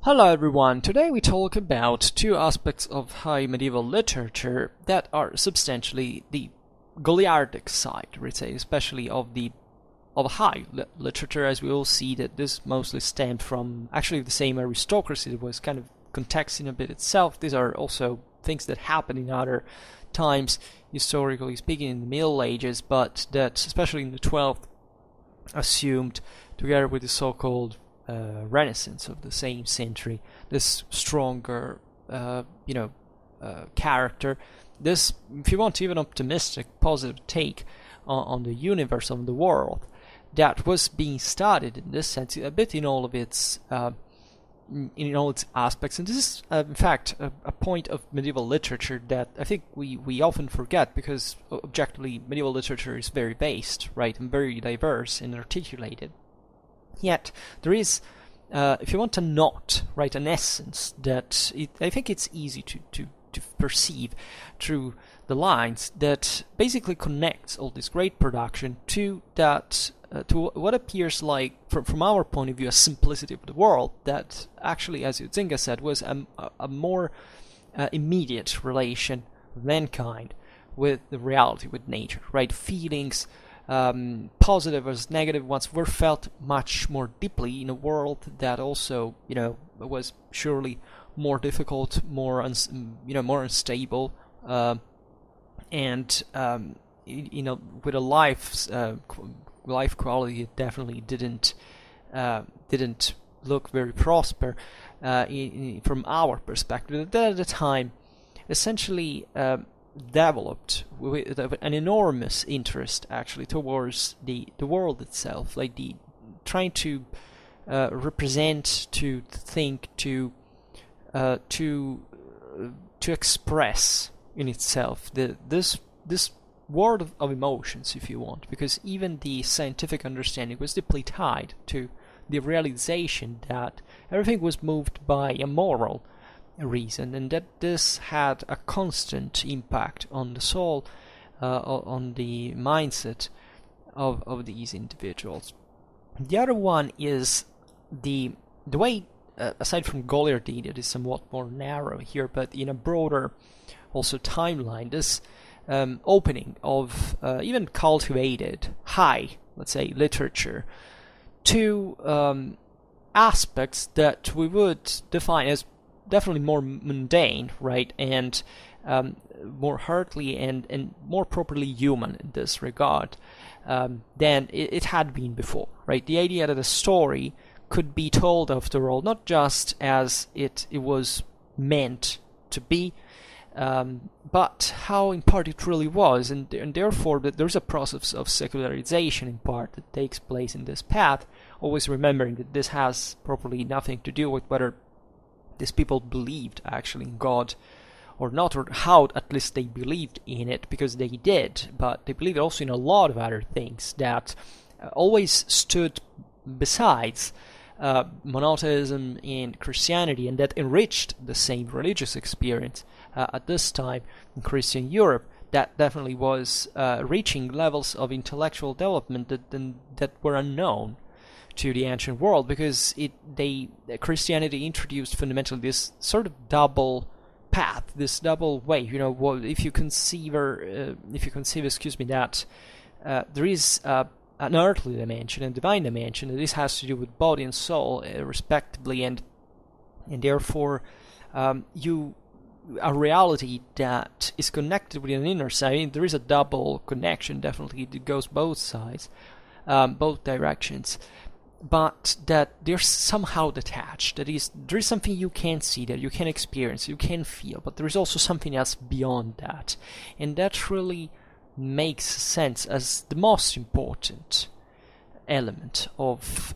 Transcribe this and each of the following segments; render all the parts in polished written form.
Hello everyone, today we talk about two aspects of high medieval literature that are substantially the Goliardic side, we'd say, especially of high literature, as we all see that this mostly stemmed from actually the same aristocracy that was kind of contexting a bit itself. These are also things that happened in other times, historically speaking, in the Middle Ages, but that, especially in the 12th, assumed, together with the so-called Renaissance of the same century, this stronger, character, this, if you want, even optimistic, positive take on the universe, on the world, that was being studied in this sense, a bit in all of its in all its aspects. And this is, in fact, a point of medieval literature that I think we often forget, because objectively medieval literature is very based, right, and very diverse and articulated. Yet there is, if you want, a knot, right, an essence that I think it's easy to perceive through the lines that basically connects all this great production to that, to what appears like, from our point of view, a simplicity of the world that actually, as Zinga said, was a more immediate relation of mankind with the reality, with nature, right? Feelings, positive as negative ones, were felt much more deeply in a world that also, was surely more difficult, more more unstable, and with a life quality it definitely didn't look very prosper from our perspective. That at the time essentially developed with an enormous interest actually towards the world itself, like the trying to represent, to think, to express in itself this world of emotions, if you want, because even the scientific understanding was deeply tied to the realization that everything was moved by a moral reason, and that this had a constant impact on the soul, on the mindset of these individuals. The other one is the way, aside from Goliardy, that is somewhat more narrow here, but in a broader also timeline, this opening of even cultivated high, let's say, literature to aspects that we would define as definitely more mundane, right, and more earthly and more properly human in this regard than it had been before, right? The idea that a story could be told, after all, not just as it was meant to be, but how in part it really was, and therefore that there's a process of secularization in part that takes place in this path, always remembering that this has properly nothing to do with whether these people believed actually in God or not, or how at least they believed in it, because they did, but they believed also in a lot of other things that always stood besides monotheism and Christianity, and that enriched the same religious experience at this time in Christian Europe, that definitely was reaching levels of intellectual development that were unknown to the ancient world, because Christianity introduced fundamentally this sort of double path, this double way. If you conceive, that there is an earthly dimension and divine dimension, and this has to do with body and soul, respectively, and therefore a reality that is connected with an inner side. I mean, there is a double connection, definitely. It goes both sides, both directions, but that they're somehow detached. There is something you can see, that you can experience, you can feel, but there is also something else beyond that, and that really makes sense as the most important element of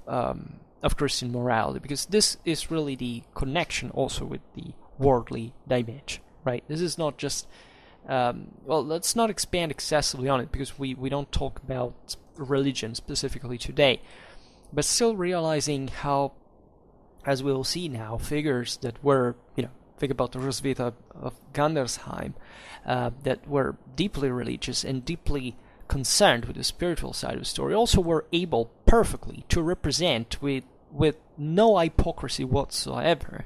Christian morality, because this is really the connection also with the worldly dimension, right? This is not just let's not expand excessively on it, because we don't talk about religion specifically today, but still realizing how, as we'll see now, figures that were, think about the Roswitha of Gandersheim, that were deeply religious and deeply concerned with the spiritual side of the story, also were able perfectly to represent with with no hypocrisy whatsoever,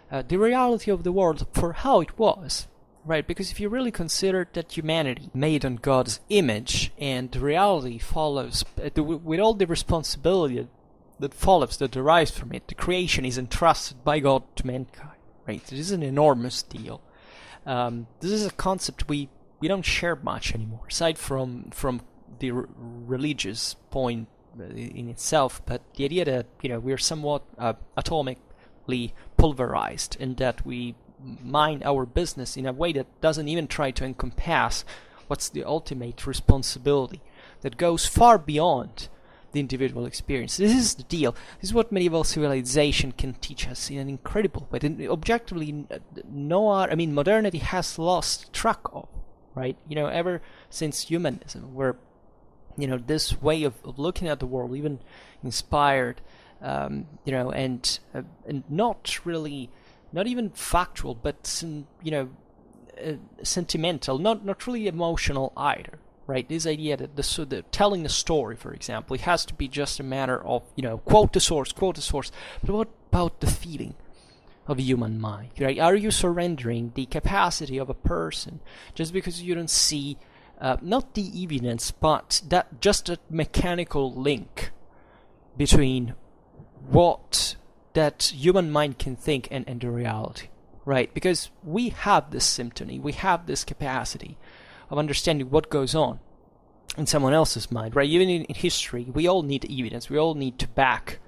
the reality of the world for how it was. Right, because if you really consider that humanity made on God's image, and the reality follows, with all the responsibility that follows, that derives from it, the creation is entrusted by God to mankind. Right, this is an enormous deal. This is a concept we don't share much anymore, aside from the religious point in itself. But the idea that we are somewhat atomically pulverized, and that we mind our business in a way that doesn't even try to encompass what's the ultimate responsibility that goes far beyond the individual experience. This is the deal. This is what medieval civilization can teach us in an incredible way. And objectively, modernity has lost track of, right? Ever since humanism, where this way of looking at the world, even inspired, and not really. Not even factual, but sentimental, not really emotional either, right? This idea that the telling the story, for example, it has to be just a matter of quote the source. But what about the feeling of a human mind, right? Are you surrendering the capacity of a person just because you don't see not the evidence, but that just a mechanical link between what that human mind can think and the reality, right? Because we have this sympathy, we have this capacity of understanding what goes on in someone else's mind, right? Even in history, we all need evidence, we all need to back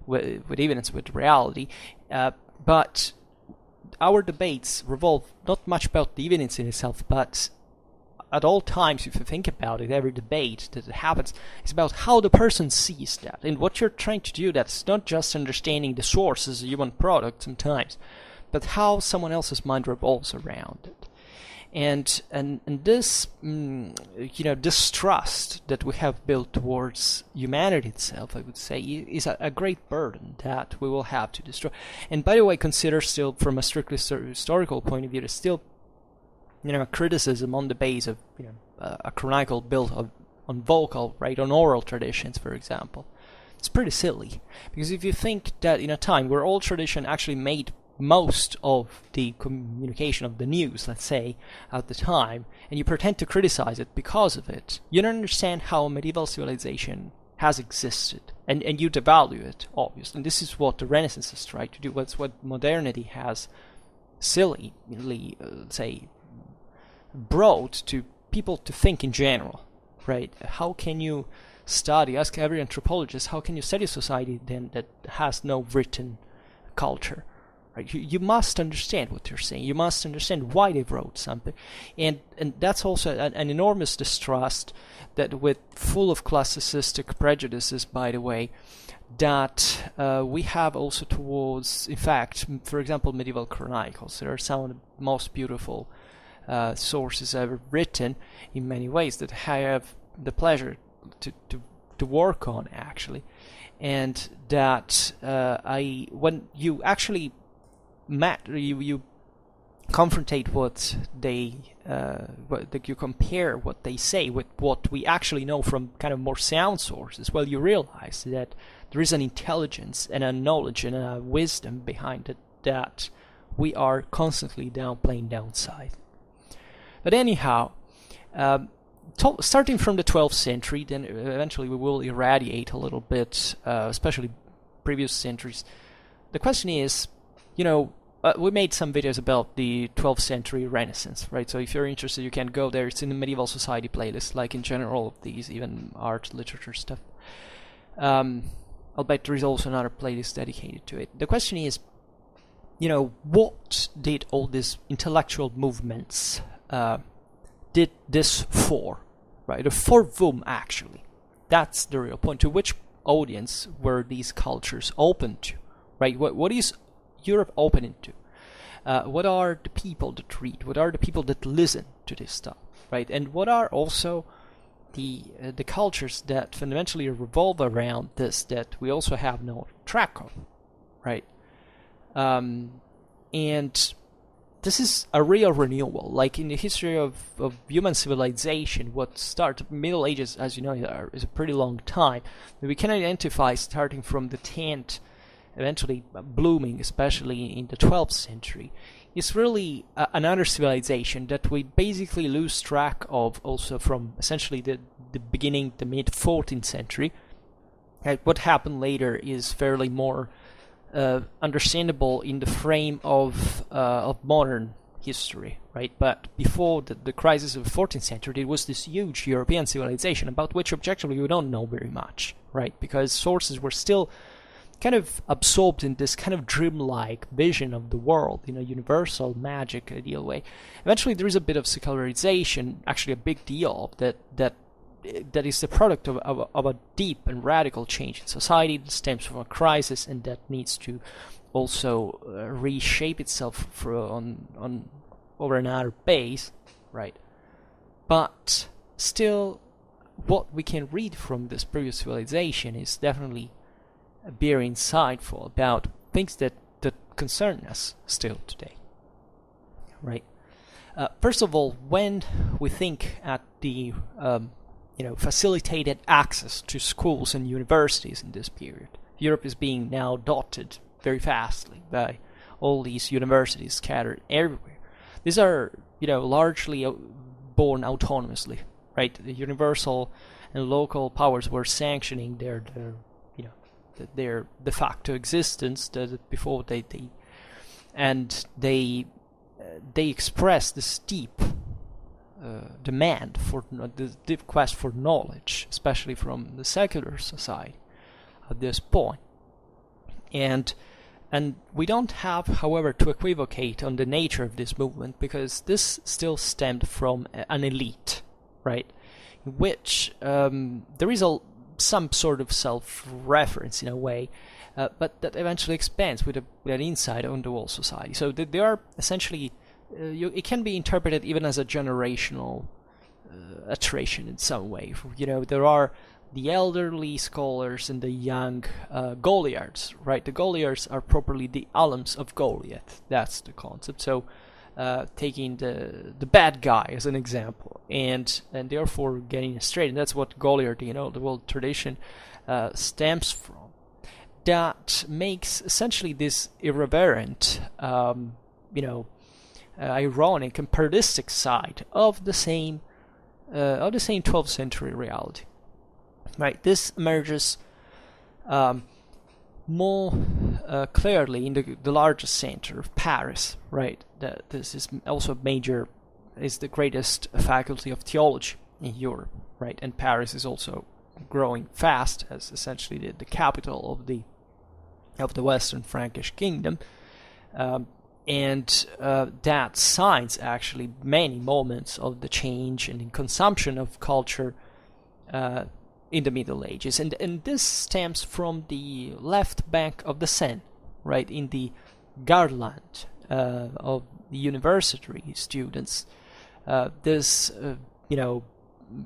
with evidence, with reality, but our debates revolve not much about the evidence in itself, but at all times, if you think about it, every debate that happens is about how the person sees that. And what you're trying to do, that's not just understanding the source as a human product sometimes, but how someone else's mind revolves around it. And this, distrust that we have built towards humanity itself, I would say, is a great burden that we will have to destroy. And by the way, consider still, from a strictly historical point of view, there's still a criticism on the base of a chronicle built on vocal, right, on oral traditions, for example. It's pretty silly, because if you think that in a time where oral tradition actually made most of the communication of the news, let's say, at the time, and you pretend to criticize it because of it, you don't understand how medieval civilization has existed, and you devalue it, obviously. And this is what the Renaissance has tried to do. What's what modernity has sillily, say, brought to people to think in general, right? How can you study, ask every anthropologist, how can you study a society then that has no written culture, right? You must understand what they're saying, you must understand why they wrote something, and that's also an enormous distrust that, with full of classicistic prejudices, by the way, that we have also towards, in fact, for example, medieval chronicles. There are some of the most beautiful sources ever written in many ways that I have the pleasure to work on, actually, and that when you actually you confrontate what they that you compare what they say with what we actually know from kind of more sound sources, well, you realize that there is an intelligence and a knowledge and a wisdom behind it that we are constantly downplaying downside. But anyhow, starting from the 12th century, then eventually we will irradiate a little bit, especially previous centuries. The question is, we made some videos about the 12th century Renaissance, right? So if you're interested, you can go there. It's in the Medieval Society playlist, like in general of these, even art, literature stuff. I'll bet there is also another playlist dedicated to it. The question is, what did all these intellectual movements did this for, right? Or for whom, actually? That's the real point. To which audience were these cultures open to, right? What is Europe opening to? What are the people that read? What are the people that listen to this stuff, right? And what are also the cultures that fundamentally revolve around this that we also have no track of, right? And this is a real renewal. Like in the history of human civilization, what started Middle Ages, as you know, is a pretty long time. We can identify, starting from the 10th eventually blooming, especially in the 12th century, is really another civilization that we basically lose track of also from essentially the beginning, the mid 14th century. What happened later is fairly more understandable in the frame of modern history, right? But before the crisis of the 14th century, it was this huge European civilization about which objectively we don't know very much, right? Because sources were still kind of absorbed in this kind of dreamlike vision of the world in a universal magic ideal way. Eventually there is a bit of secularization, actually a big deal, that is the product of a deep and radical change in society that stems from a crisis and that needs to also reshape itself over another base, right? But still, what we can read from this previous civilization is definitely very insightful about things that concern us still today, right? First of all, when we think at the facilitated access to schools and universities in this period, Europe is being now dotted very fastly by all these universities scattered everywhere. These are, largely born autonomously, right? The universal and local powers were sanctioning their de facto existence before they express this deep demand for the deep quest for knowledge, especially from the secular society at this point. And we don't have, however, to equivocate on the nature of this movement, because this still stemmed from an elite, right? In which there is some sort of self-reference in a way, but that eventually expands with an insight on the whole society. So they are essentially, it can be interpreted even as a generational iteration in some way. There are the elderly scholars and the young Goliards, right? The Goliards are properly the alums of Goliath. That's the concept. So taking the bad guy as an example, and therefore getting it straight. And that's what Goliard, the world tradition, stems from. That makes essentially this irreverent, ironic and parodistic side of the same 12th century reality. Right, this emerges more clearly in the largest center of Paris. Right, this is also is the greatest faculty of theology in Europe. Right, and Paris is also growing fast as essentially the capital of the Western Frankish kingdom, and that signs actually many moments of the change and in consumption of culture in the Middle Ages, and this stems from the left bank of the Seine, right, in the Garland of the university students. This,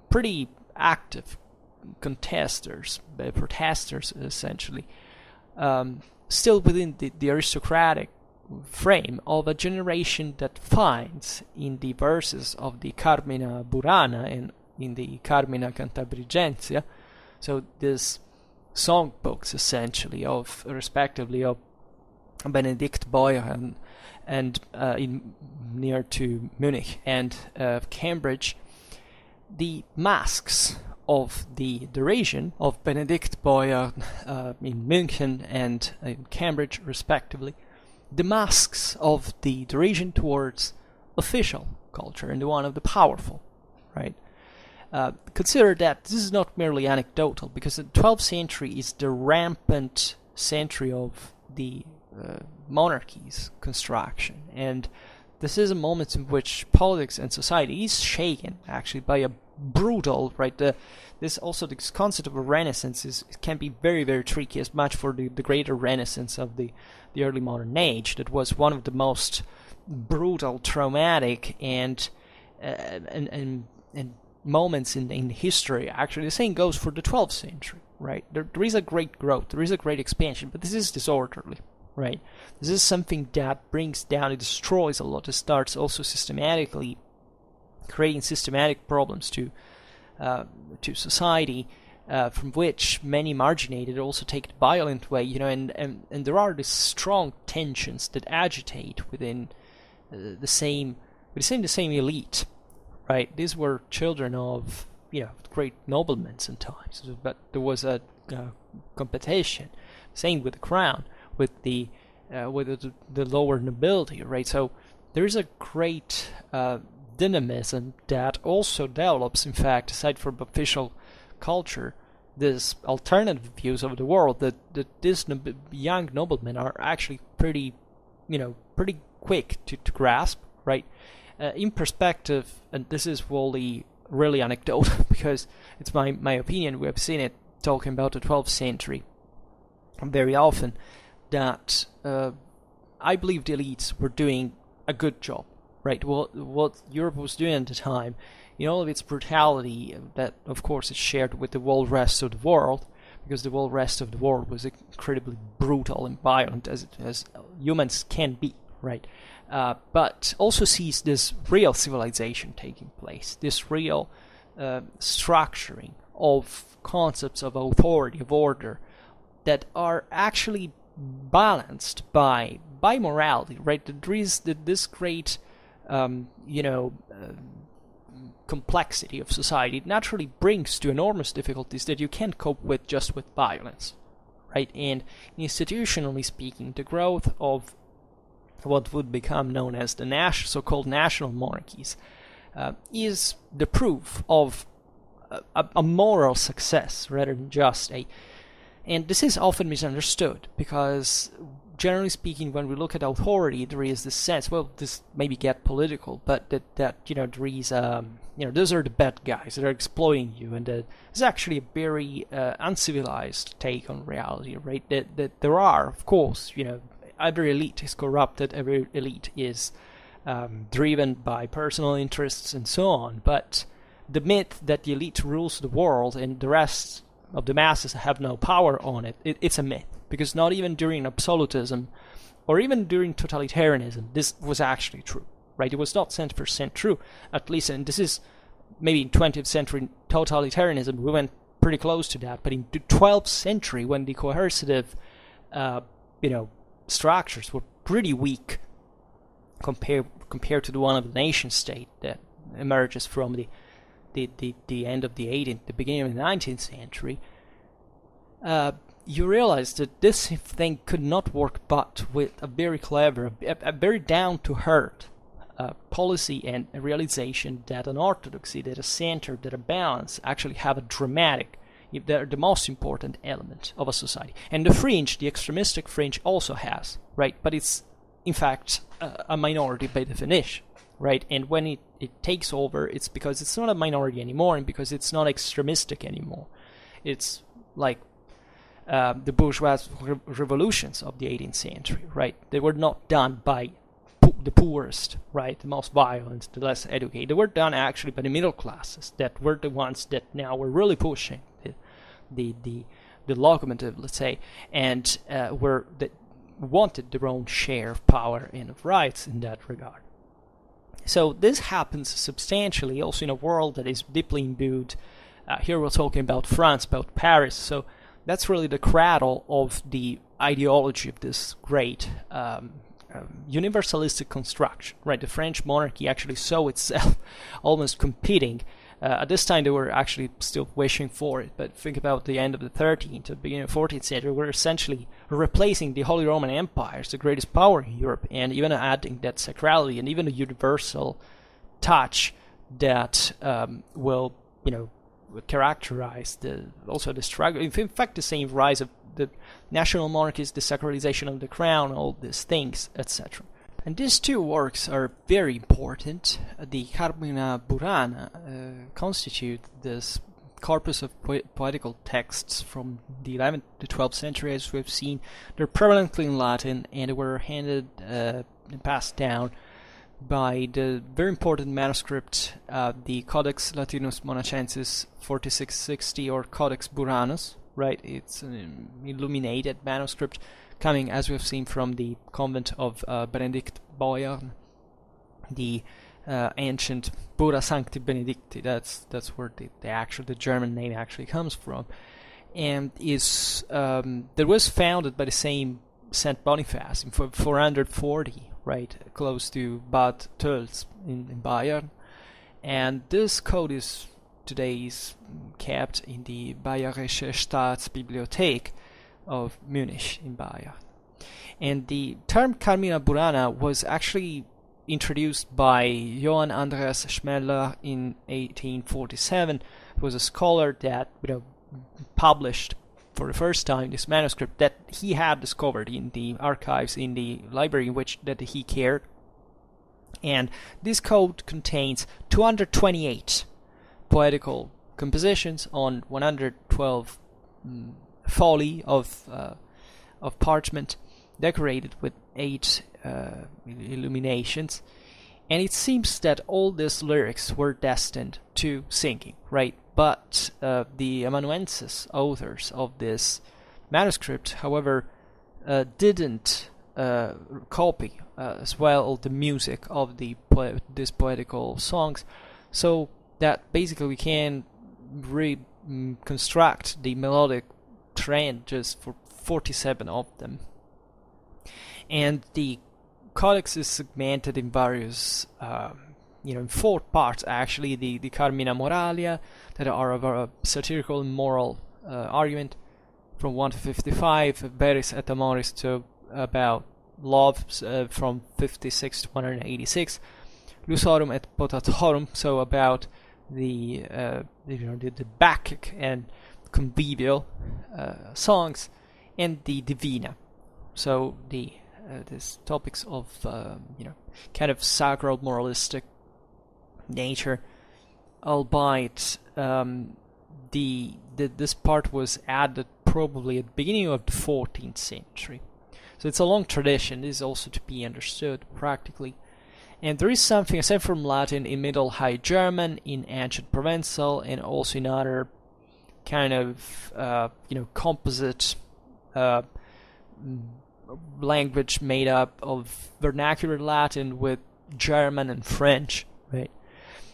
pretty active protesters essentially, still within the aristocratic frame of a generation that finds in the verses of the Carmina Burana and in the Carmina Cantabrigencia, so these songbooks essentially respectively of Benedict Boyer and near to Munich and Cambridge, the masks of the derision of Benedict Boyer in München and in Cambridge respectively, the masks of the derision towards official culture and the one of the powerful, right? Consider that this is not merely anecdotal, because the 12th century is the rampant century of the monarchy's construction, and this is a moment in which politics and society is shaken actually by a brutal, right? This concept of a renaissance can be very, very tricky, as much for the greater renaissance of the early modern age that was one of the most brutal, traumatic, and moments in history. Actually, the same goes for the 12th century, right? There is a great growth, there is a great expansion, but this is disorderly, right? This is something that brings down, it destroys a lot. It starts also systematically creating systematic problems to society, from which many marginated also take the violent way, and there are these strong tensions that agitate within the same elite, right? These were children of great noblemen sometimes, but there was a competition. Same with the crown, with the lower nobility, right? So there is a great dynamism that also develops, in fact, aside from official culture, this alternative views of the world that these young noblemen are actually pretty quick to grasp, right? In perspective, and this is really anecdotal because it's my opinion. We have seen it talking about the 12th century very often, that I believe the elites were doing a good job, right? What Europe was doing at the time, in all of its brutality, that of course is shared with the whole rest of the world, because the whole rest of the world was incredibly brutal and violent as humans can be, right? But also sees this real civilization taking place, this real structuring of concepts of authority, of order, that are actually balanced by morality, right? There is this great, complexity of society. It naturally brings to enormous difficulties that you can't cope with just with violence, right? And institutionally speaking, the growth of what would become known as the so-called national monarchies is the proof of a moral success rather than just a. And this is often misunderstood because, generally speaking, when we look at authority, there is this sense, well, this maybe get political, but that there is, those are the bad guys that are exploiting you, and it's actually a very uncivilized take on reality, right? That there are, of course, every elite is corrupted, every elite is driven by personal interests and so on, but the myth that the elite rules the world and the rest of the masses have no power on it's a myth, because not even during absolutism or even during totalitarianism this was actually true, right? It was not 100% true, at least, and this is maybe in 20th century totalitarianism we went pretty close to that, but in the 12th century, when the coercive structures were pretty weak compared to the one of the nation state that emerges from the end of the 18th, the beginning of the 19th century, you realize that this thing could not work but with a very clever, a very down-to-earth policy and a realization that an orthodoxy, that a center, that a balance actually have a dramatic, they're the most important element of a society. And the fringe, the extremistic fringe, also has, right? But it's, in fact, a minority by definition. Right, and when it takes over, it's because it's not a minority anymore, and because it's not extremistic anymore. It's like the bourgeois revolutions of the 18th century, right? They were not done by the poorest, right, the most violent, the less educated. They were done actually by the middle classes that were the ones that now were really pushing the locomotive, let's say, and were that wanted their own share of power and of rights in that regard. So this happens substantially also in a world that is deeply imbued. Here we're talking about France, about Paris. So that's really the cradle of the ideology of this great universalistic construction, right? The French monarchy actually saw itself almost competing. At this time, they were actually still wishing for it, but think about the end of the 13th, the beginning of the 14th century, we're essentially replacing the Holy Roman Empire as the greatest power in Europe, and even adding that sacrality and even a universal touch that will, characterize also the struggle. In fact, the same rise of the national monarchies, the sacralization of the crown, all these things, etc. And these two works are very important. The Carmina Burana constitute this corpus of poetical texts from the 11th to 12th century, as we've seen. They're prevalently in Latin, and they were handed and passed down by the very important manuscript, the Codex Latinus Monacensis 4660, or Codex Buranus, right? It's an illuminated manuscript coming, as we've seen, from the convent of Benedict Boyarn, the ancient Bura Sancti Benedicti. That's where the German name actually comes from, and is that was founded by the same Saint Boniface in 440, right, close to Bad Tölz in Bayern, and this code is today kept in the Bayerische Staatsbibliothek of Munich in Bayern. And the term Carmina Burana was actually introduced by Johann Andreas Schmeller in 1847, who was a scholar that published for the first time this manuscript that he had discovered in the archives in the library that he cared. And this code contains 228 poetical compositions on 112 folly of parchment, decorated with 8 illuminations, and it seems that all these lyrics were destined to singing, right? But the amanuensis authors of this manuscript, however, didn't copy as well the music of these poetical songs, so that basically we can reconstruct the melodic trend just for 47 of them. And the codex is segmented in various, in 4 parts actually. The Carmina Moralia, that are of a satirical and moral argument, from 1 to 55, Veris et Amoris to about love, from 56 to 186, Lusorum et Potatorum, so about the Bacchic and convivial songs, and the Divina, so these topics of kind of sacral moralistic nature, albeit this part was added probably at the beginning of the 14th century. So it's a long tradition. This is also to be understood practically. And there is something aside from Latin in Middle High German, in Ancient Provençal, and also in other kind of composite language made up of vernacular Latin with German and French, right?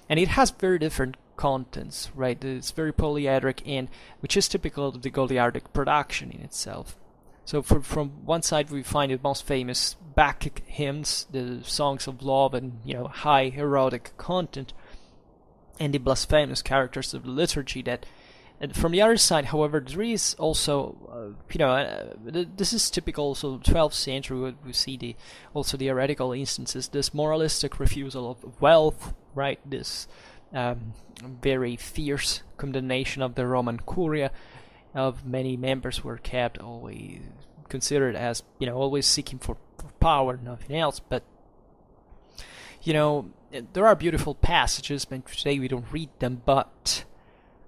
And it has very different contents, right? It's very polyedric, and which is typical of the Goliardic production in itself. So from one side we find the most famous Bacchic hymns, the songs of love and high erotic content, and the blasphemous characters of the liturgy. And from the other side, however, there is also, this is typical also 12th century. We see also the heretical instances, this moralistic refusal of wealth, right? This very fierce condemnation of the Roman Curia, of many members were kept always considered as, always seeking for power, nothing else. But, there are beautiful passages, but today we don't read them, but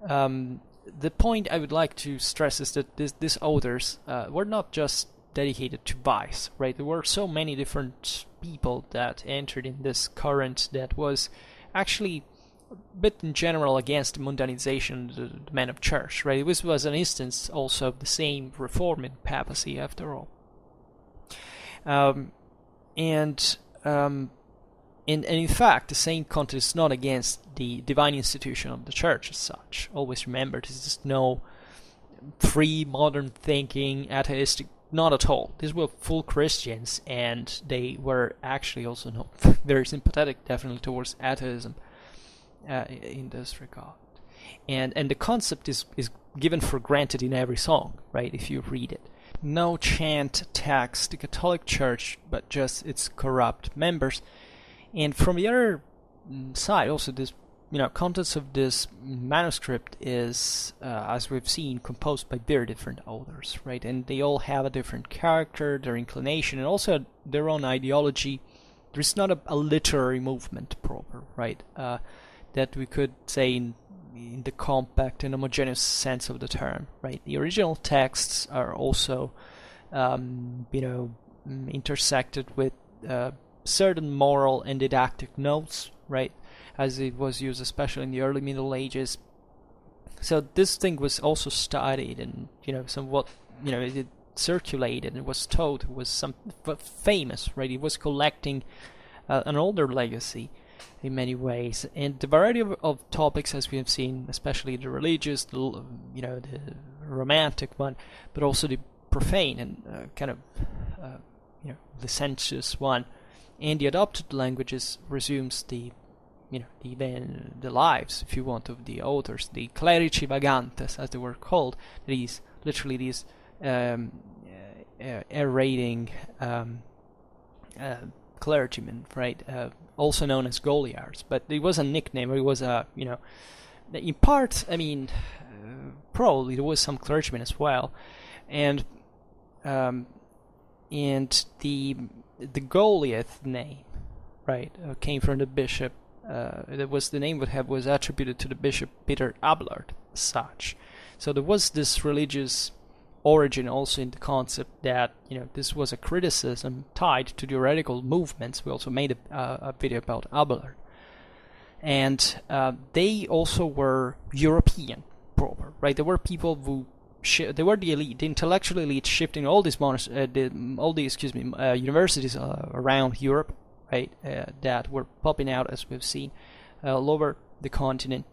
the point I would like to stress is that these authors were not just dedicated to vice, right? There were so many different people that entered in this current that was actually a bit in general against the mundanization of the men of church, right? This was an instance also of the same reform in papacy, after all. And in fact, the same content is not against the divine institution of the church as such. Always remember, this is no free, modern thinking, atheistic, not at all. These were full Christians, and they were actually also not very sympathetic, definitely, towards atheism in this regard. And the concept is given for granted in every song, right, if you read it. No chant attacks the Catholic Church, but just its corrupt members. And from the other side, also this, contents of this manuscript is, as we've seen, composed by very different authors, right? And they all have a different character, their inclination, and also their own ideology. There's not a literary movement proper, right? That we could say in the compact and homogeneous sense of the term, right? The original texts are also, intersected with certain moral and didactic notes, right, as it was used especially in the early Middle Ages. So this thing was also studied and somewhat it circulated and was famous, right? It was collecting an older legacy, in many ways. And the variety of topics, as we have seen, especially the religious, the romantic one, but also the profane and kind of licentious one, and the adopted languages resumes the lives, if you want, of the authors, the clerici vagantes, as they were called. These literally these aerating clergymen, right? Also known as Goliards, but it was a nickname. It was in part. I mean, probably there was some clergymen as well, and the Goliath name, right, came from the bishop. That was the name was attributed to the bishop Peter Abelard, as such. So there was this religious origin also in the concept that this was a criticism tied to the heretical movements. We also made a video about Abelard, and they also were European proper, right? There were people who they were the elite, the intellectual elite, shifting all these universities around Europe, right? That were popping out, as we've seen, all over the continent,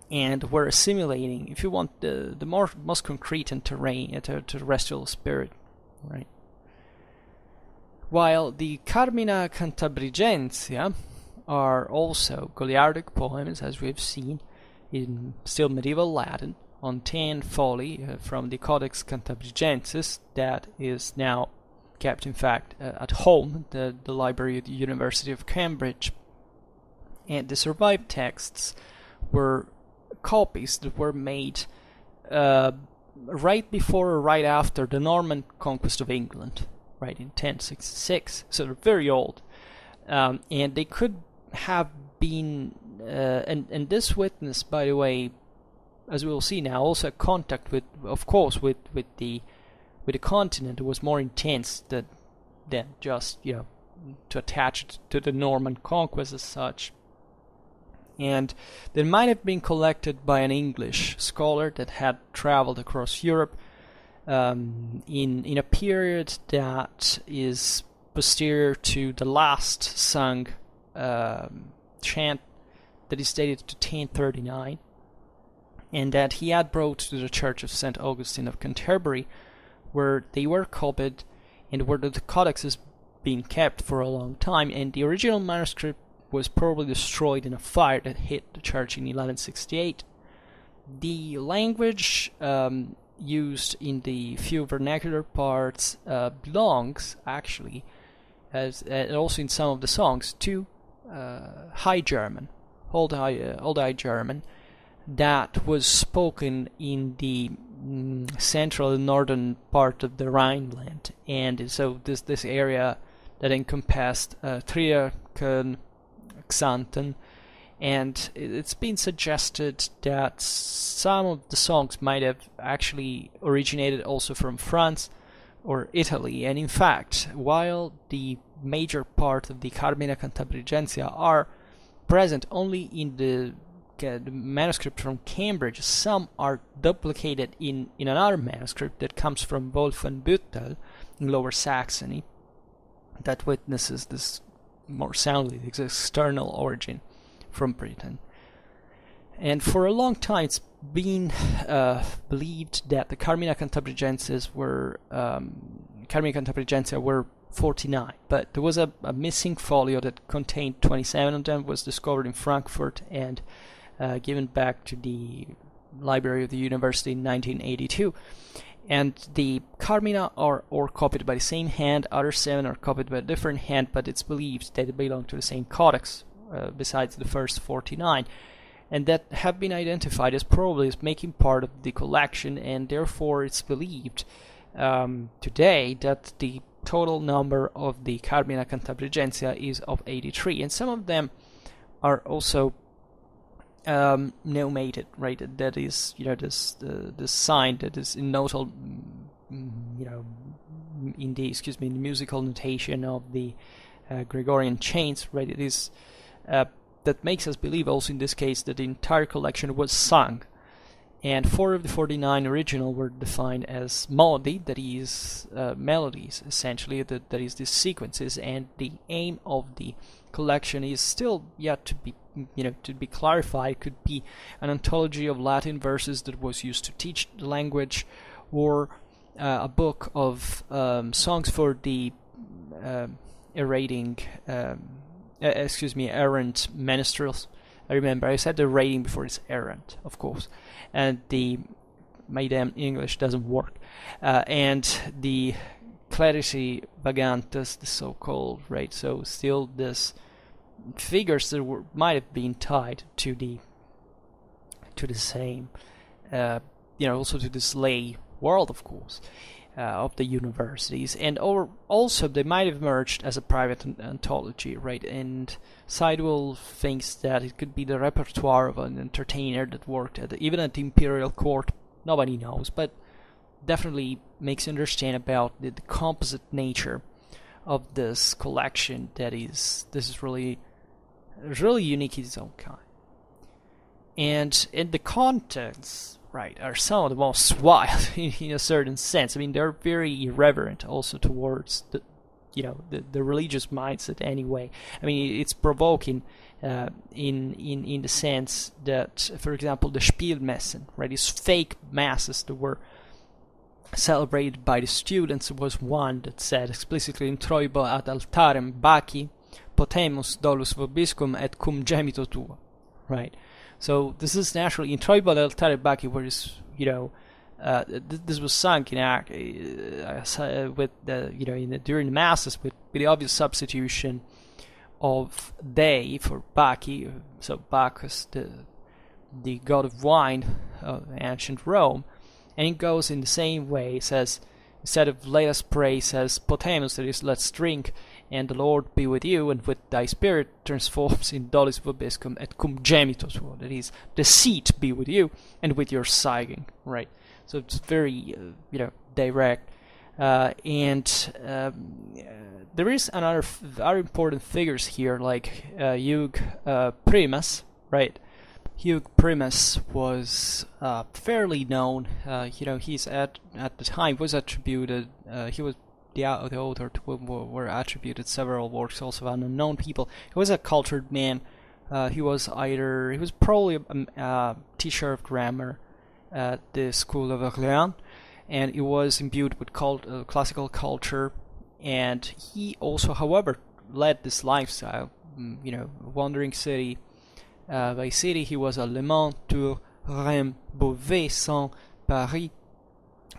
and were assimilating, if you want, the most concrete and terrestrial spirit, right? While the Carmina Cantabrigencia are also Goliardic poems, as we've seen, in still medieval Latin, on 10 folii from the Codex Cantabrigensis, that is now kept, in fact, at home, the library of the University of Cambridge. And the survived texts were copies that were made right before or right after the Norman conquest of England, right, in 1066. So they're very old. And they could have been, and this witness, by the way, as we will see now, also contact with, of course, with the continent. It was more intense than just to attach it to the Norman conquest as such. And they might have been collected by an English scholar that had traveled across Europe in a period that is posterior to the last sung chant that is dated to 1039, and that he had brought to the Church of St. Augustine of Canterbury, where they were copied and where the codex has been kept for a long time. And the original manuscript was probably destroyed in a fire that hit the church in 1168. The language used in the few vernacular parts belongs, actually, as also in some of the songs, to High German, Old High German, that was spoken in the central and northern part of the Rhineland, and so this area that encompassed Trier, Köln, Xanten, and it's been suggested that some of the songs might have actually originated also from France or Italy. And in fact, while the major part of the Carmina Cantabrigencia are present only in the manuscript from Cambridge, some are duplicated in another manuscript that comes from Wolfenbüttel in Lower Saxony, that witnesses this more soundly external origin from Britain. And for a long time it's been believed that the Carmina Cantabrigensia were 49, but there was a missing folio that contained 27 of them, was discovered in Frankfurt and given back to the library of the university in 1982. And the Carmina are copied by the same hand, other 7 are copied by a different hand, but it's believed that they belong to the same codex, besides the first 49, and that have been identified as probably as making part of the collection, and therefore it's believed today that the total number of the Carmina Cantabrigencia is of 83, and some of them are also nomated, right? That is, this sign that is in notal, in the musical notation of the Gregorian chains, right? It is that makes us believe also in this case that the entire collection was sung, and 4 of the 49 original were defined as melody, that is melodies, essentially, that is the sequences, and the aim of the collection is still yet to be clarified. It could be an anthology of Latin verses that was used to teach the language, or a book of songs for the errant minstrels. I remember I said the rating before, it's errant, of course, and my damn English doesn't work. And the clerici vagantes, the so-called, right? So still this figures that might have been tied to the same, also to this lay world, of course, of the universities, and also they might have emerged as a private anthology, right? And Sidewell thinks that it could be the repertoire of an entertainer that worked even at the imperial court. Nobody knows, but definitely makes you understand about the composite nature of this collection. This is really unique in its own kind. And the contents, right, are some of the most wild in a certain sense. I mean, they're very irreverent also towards the religious mindset anyway. I mean, it's provoking in the sense that, for example, the Spielmessen, right, these fake masses that were celebrated by the students, was one that said explicitly, in troibo ad altarem Bacchi potemus dolus vobiscum et cum gemito tuo, right? So this is naturally in troibo ad altarem Bacchi, where is, this was sung with during the masses with the obvious substitution of they for Bacchi, so Bacchus, the god of wine of ancient Rome, and it goes in the same way. It says, instead of let us pray, it says potemus, that is, let's drink, and the Lord be with you, and with thy spirit transforms in dolus vobiscum et cum gemito tuo, that is, the seed be with you, and with your sighing, right? So it's very, direct. And there is another very important figures here, like Hugh Primus, right? Hugh Primus was fairly known. He's at the time was attributed. He was the author to whom were attributed several works, also of unknown people. He was a cultured man. He was probably a teacher of grammar at the school of Orléans, and he was imbued with classical culture. And he also, however, led this lifestyle, wandering city by city. He was a Le Mans, Tours, Reims, Beauvais, Saint Paris,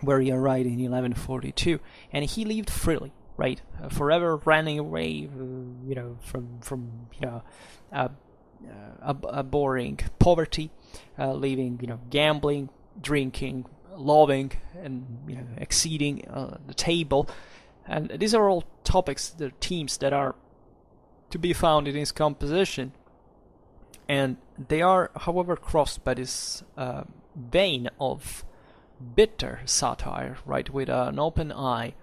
where he arrived in 1142, and he lived freely, right, forever running away, from a boring poverty, living, gambling, drinking, loving, and exceeding the table. And these are all topics, the themes that are to be found in his composition, and they are, however, crossed by this vein of bitter satire, right, with an open eye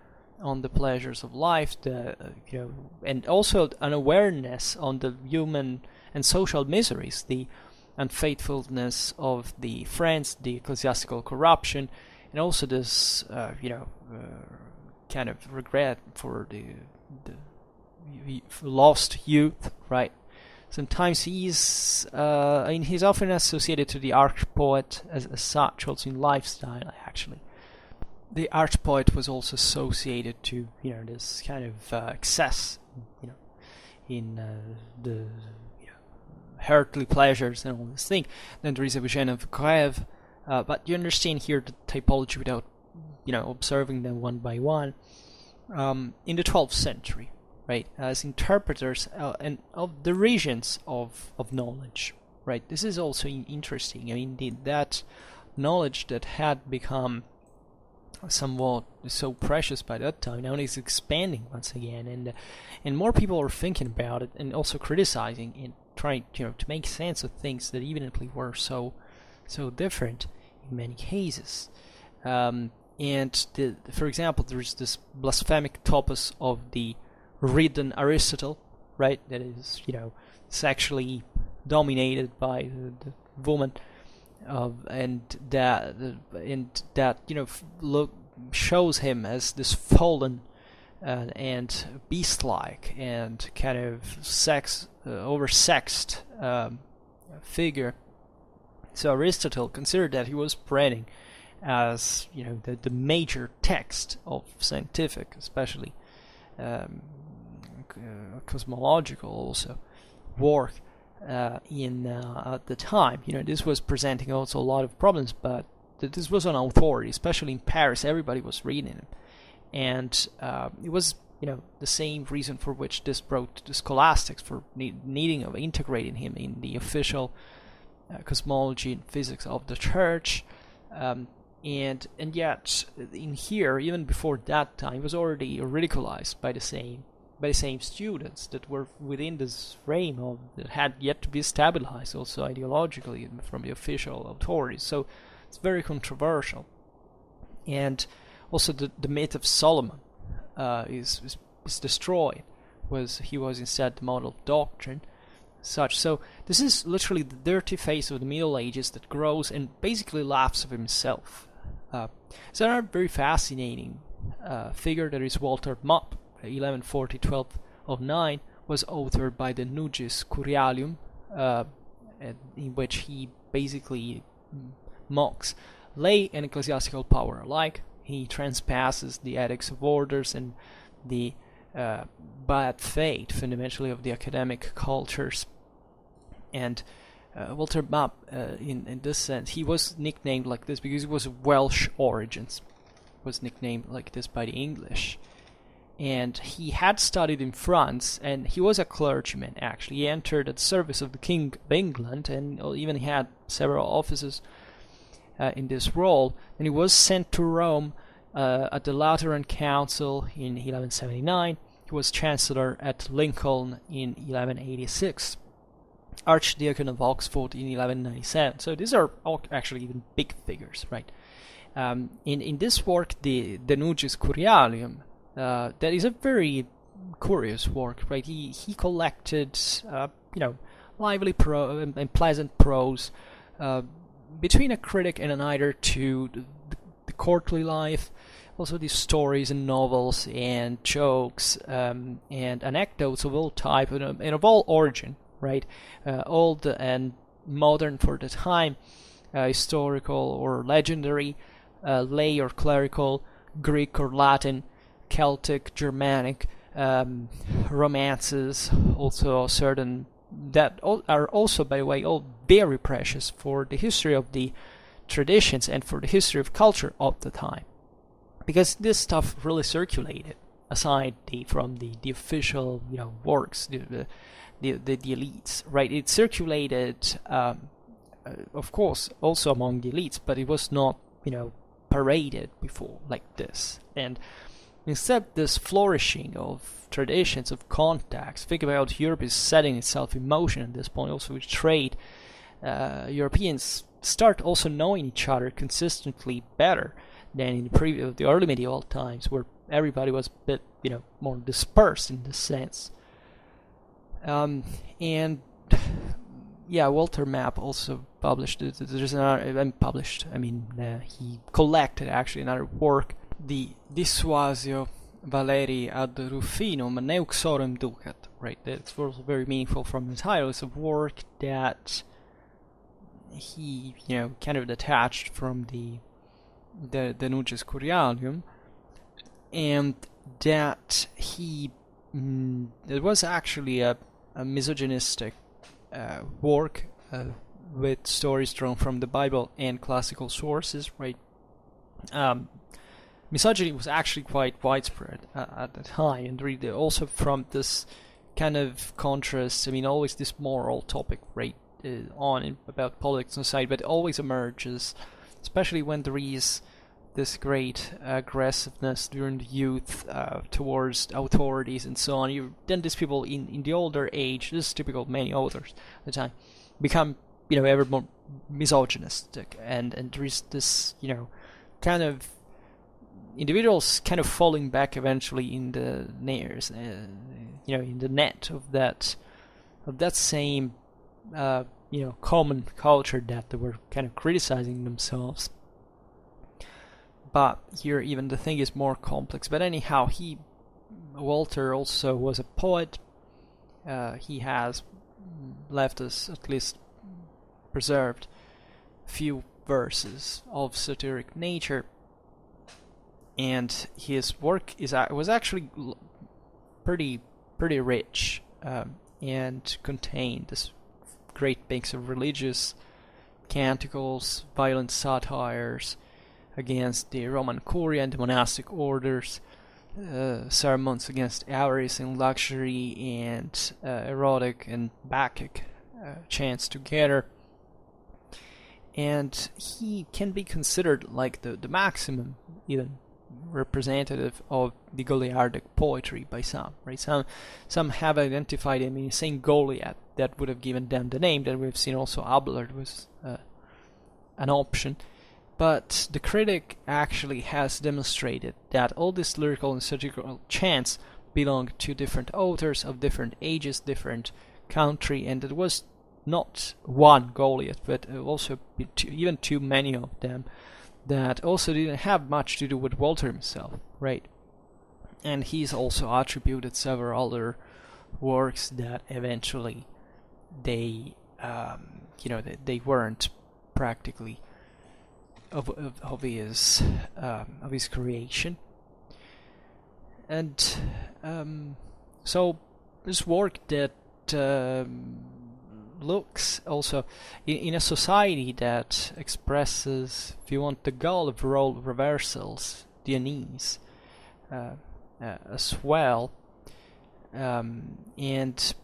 on the pleasures of life, and also an awareness on the human and social miseries, the unfaithfulness of the friends, the ecclesiastical corruption, and also this, kind of regret for the lost youth, right? Sometimes he's often associated to the arch-poet as such, also in lifestyle, actually. The arch-poet was also associated to, this kind of excess, in the earthly pleasures and all this thing. Then there is Eugène of Grève, but you understand here the typology without, observing them one by one. In the 12th century, right, as interpreters and of the regions of knowledge, right? This is also interesting. I mean, that knowledge that had become somewhat so precious by that time now is expanding once again, and more people are thinking about it and also criticizing and trying, to make sense of things that evidently were so different in many cases. And for example, there is this blasphemic topos of the written Aristotle, right? That is, sexually dominated by the woman, and that shows him as this fallen and beast-like and kind of oversexed figure. So Aristotle considered that he was spreading as the major text of scientific, especially cosmological also work in at the time. This was presenting also a lot of problems, but this was an authority, especially in Paris. Everybody was reading him, and it was the same reason for which this brought the scholastics for needing of integrating him in the official cosmology and physics of the church. And yet in here, even before that time, it was already ridiculized by the same students that were within this frame of that had yet to be stabilized also ideologically from the official authorities. So it's very controversial. And also the myth of Solomon is destroyed. He was instead the model doctrine such. So this is literally the dirty face of the Middle Ages that grows and basically laughs of himself. So another very fascinating figure that is Walter Map, 1140-1209, was authored by the Nugis Curialium, in which he basically mocks lay and ecclesiastical power alike. He transpasses the ethics of orders and the bad fate, fundamentally, of the academic cultures. And Walter Map, in this sense, he was nicknamed like this because he was of Welsh origins. Was nicknamed like this by the English. And he had studied in France, and he was a clergyman, actually. He entered at the service of the King of England, and even he had several offices in this role. And he was sent to Rome at the Lateran Council in 1179. He was chancellor at Lincoln in 1186. Archdeacon of Oxford in 1197. So these are all actually even big figures, right? In this work, the Nugis Curialium, that is a very curious work, right? He collected, lively prose and pleasant prose between a critic and an editor to the courtly life, also these stories and novels and jokes and anecdotes of all type and of all origin, right? Old and modern for the time, historical or legendary, lay or clerical, Greek or Latin, Celtic, Germanic, romances, also certain that are also, by the way, all very precious for the history of the traditions and for the history of culture of the time, because this stuff really circulated aside from the official works, the elites, right? It circulated, of course, also among the elites, but it was not paraded before like this. And instead, this flourishing of traditions, of contacts, think about Europe is setting itself in motion at this point, also with trade. Europeans start also knowing each other consistently better than in the early medieval times, where everybody was a bit, more dispersed in this sense. And Walter Map also published. There's another he collected actually another work, the Dissuasio Valeri ad Ruffinum Neuxorum Ducat. Right, that's also very meaningful from the title. It's a work that he, kind of detached from the Nugis Curialium, and that it was actually a misogynistic work with stories drawn from the Bible and classical sources, right? Misogyny was actually quite widespread at the time, and really also from this kind of contrast, always this moral topic, right, about politics and society, but it always emerges, especially when there is this great aggressiveness during the youth towards authorities and so on. Then these people in the older age, this is typical of many authors at the time, become ever more misogynistic, and there is this kind of individuals kind of falling back eventually in the in the net of that same common culture that they were kind of criticizing themselves. But here even the thing is more complex. But anyhow, Walter also was a poet. He has left us, at least preserved, few verses of satiric nature, and his work was actually pretty rich, and contained this great mix of religious canticles, violent satires against the Roman Curia and the monastic orders, sermons against avarice and luxury, and erotic and Bacchic chants together. And he can be considered like the maximum, even representative of the Goliardic poetry by some, right? Some have identified him in saying Goliath. That would have given them the name. That we've seen also Abelard was an option. But the critic actually has demonstrated that all these lyrical and satirical chants belong to different authors of different ages, different country, and it was not one Goliath, but also even too many of them that also didn't have much to do with Walter himself, right? And he's also attributed several other works that eventually they weren't practically of his creation. And so this work that looks also in a society that expresses, if you want, the goal of role reversals, Dionys, as well, and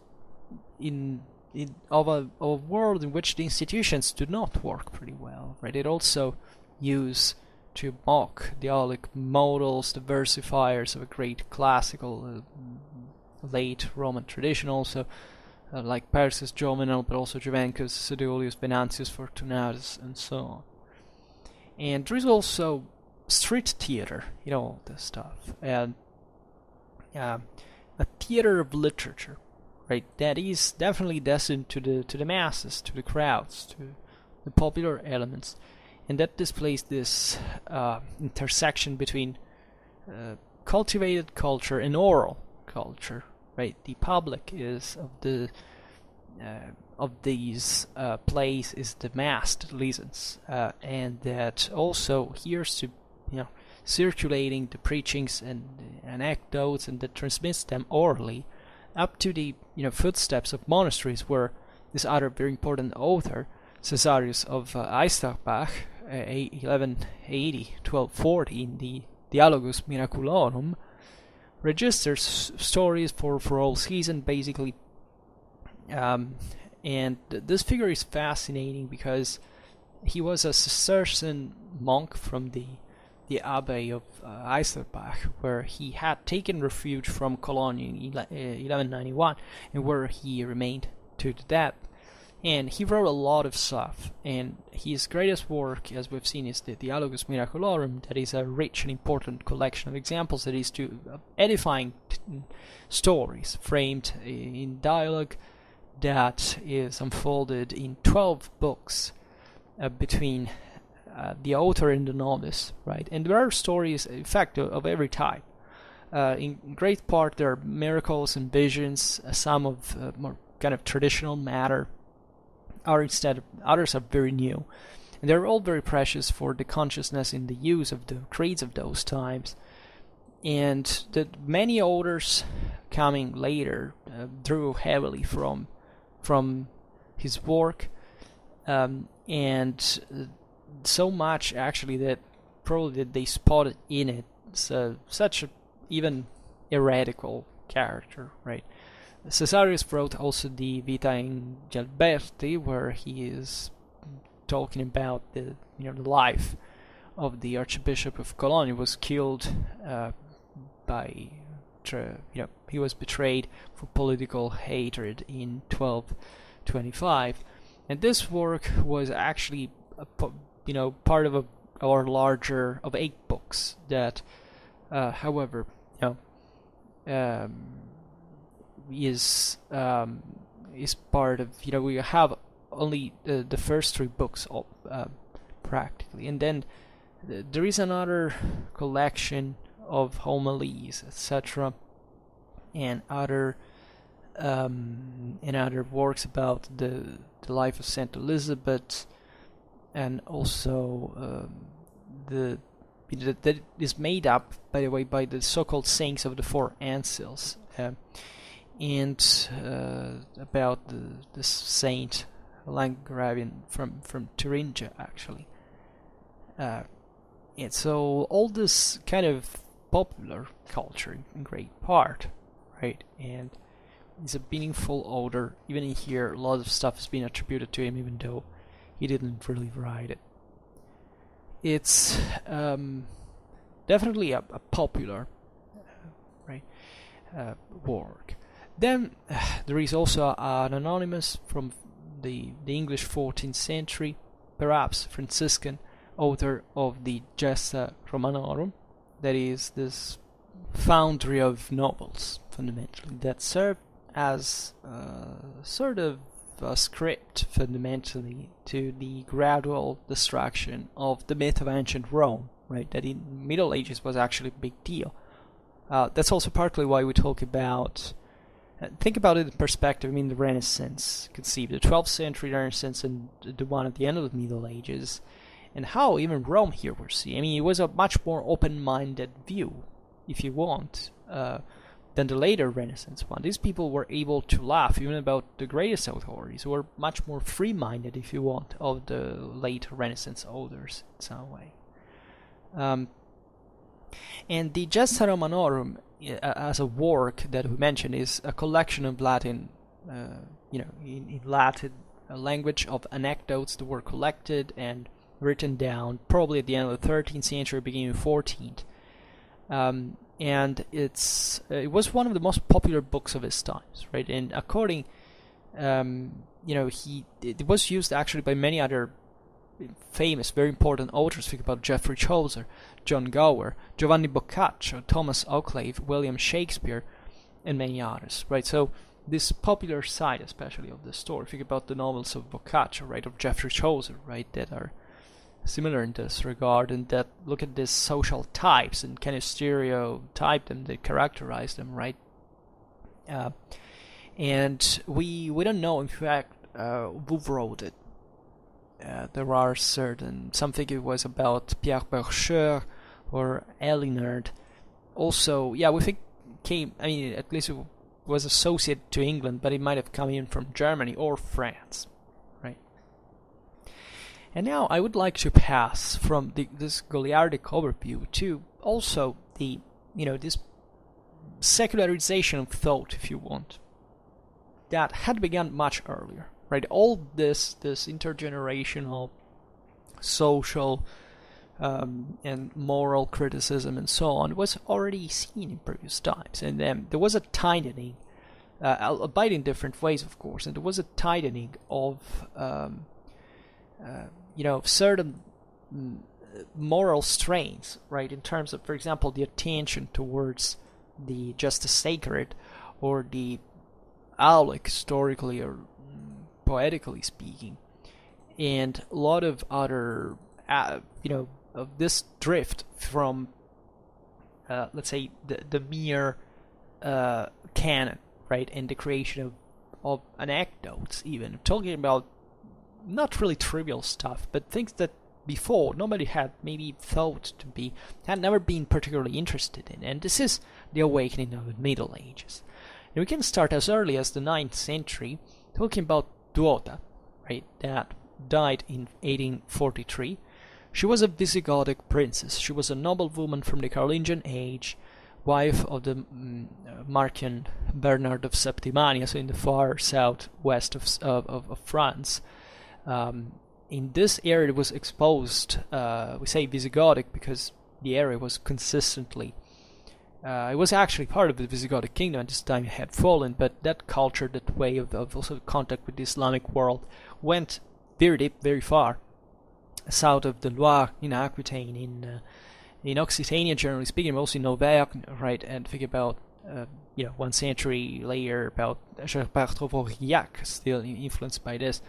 of a world in which the institutions do not work pretty well, right? It also used to mock the Aulic modals, the versifiers of a great classical late Roman tradition, also like Persis Jovinal, but also Juvencus, Sedulius, Venantius, Fortunatus, and so on. And there is also street theater, all this stuff, and a theater of literature, right? That is definitely destined to the masses, to the crowds, to the popular elements, and that displays this intersection between cultivated culture and oral culture. Right, the public is of these plays is the masked license, and that also hears to circulating the preachings and anecdotes, and that transmits them orally up to the footsteps of monasteries, where this other very important author, Caesarius of Eisterbach, 1180-1240, in the Dialogus Miraculorum, registers stories for all season, basically, and this figure is fascinating because he was a Cistercian monk from the Abbey of Eisterbach, where he had taken refuge from Cologne in 1191, and where he remained to the death. And he wrote a lot of stuff, and his greatest work, as we've seen, is the Dialogus Miraculorum, that is a rich and important collection of examples that is to edifying stories framed in dialogue that is unfolded in 12 books between the author and the novice, right? And there are stories, in fact, of every type. In great part, there are miracles and visions, some of more kind of traditional matter, others are very new, and they're all very precious for the consciousness in the use of the creeds of those times. And the many authors coming later drew heavily from his work, and so much actually that probably that they spotted in it such a even heretical character, right? Caesarius wrote also the Vita in Gilberti, where he is talking about the life of the Archbishop of Cologne. He was killed he was betrayed for political hatred in 1225, and this work was actually part of our larger of 8 books that, however, is part of we have only the first 3 books practically, and then there is another collection of homilies, etc., and other works about the life of Saint Elizabeth, and also that is made up, by the way, by the so-called sayings of the 4 ancils, and about the Saint Landgravian from Thuringia, actually. And so all this kind of popular culture in great part, right? And he's a meaningful author. Even in here, a lot of stuff has been attributed to him, even though he didn't really write it. It's definitely a popular work. Then there is also an anonymous from the English 14th century, perhaps Franciscan, author of the Gesta Romanorum, that is this foundry of novels, fundamentally, that served as sort of a script, fundamentally, to the gradual destruction of the myth of ancient Rome, right? That in Middle Ages was actually a big deal. That's also partly why we talk about, think about it in perspective. I mean, the Renaissance, conceived the 12th century Renaissance and the one at the end of the Middle Ages, and how even Rome here was seen. I mean, it was a much more open-minded view, if you want, than the later Renaissance one. These people were able to laugh even about the greatest authorities, who were much more free-minded, if you want, of the late Renaissance authors in some way. And the Gesta Romanorum, as a work that we mentioned, is a collection of Latin, in Latin language, of anecdotes that were collected and written down, probably at the end of the 13th century, beginning of 14th. And it was one of the most popular books of its times, right? And according, it was used actually by many other famous, very important authors. Think about Geoffrey Chaucer, John Gower, Giovanni Boccaccio, Thomas Occleve, William Shakespeare, and many others, right? So this popular side, especially of the story, think about the novels of Boccaccio, right, of Geoffrey Chaucer, right, that are similar in this regard, and that look at these social types and kind of stereotype them, that characterize them, right? And we don't know, in fact, who wrote it. There are some think it was about Pierre Bercheur or Elinard. Also, we think at least it was associated to England, but it might have come in from Germany or France, right? And now I would like to pass from this Goliardic overview to also this secularization of thought, if you want, that had begun much earlier, right? All this intergenerational social and moral criticism and so on was already seen in previous times, and there was a tightening, albeit in different ways, of course, and there was a tightening of certain moral strains, right, in terms of, for example, the attention towards the just sacred, or the aulic, historically or poetically speaking, and a lot of other, of this drift from, let's say, the mere canon, right, and the creation of anecdotes, even talking about not really trivial stuff, but things that before nobody had maybe had never been particularly interested in. And this is the awakening of the Middle Ages. And we can start as early as the 9th century, talking about Duoda, right, that died in 1843. She was a Visigothic princess. She was a noblewoman from the Carolingian age, wife of the Marquis Bernard of Septimania, so in the far southwest of France. In this area it was exposed, we say Visigothic because the area was consistently, it was actually part of the Visigothic kingdom at this time. It had fallen, but that culture, that way of also contact with the Islamic world, went very deep, very far, south of the Loire, in Aquitaine, in Occitania, generally speaking, also in Auvergne, right? And think about, 1 century later, about Schwerpunkt, still influenced by this.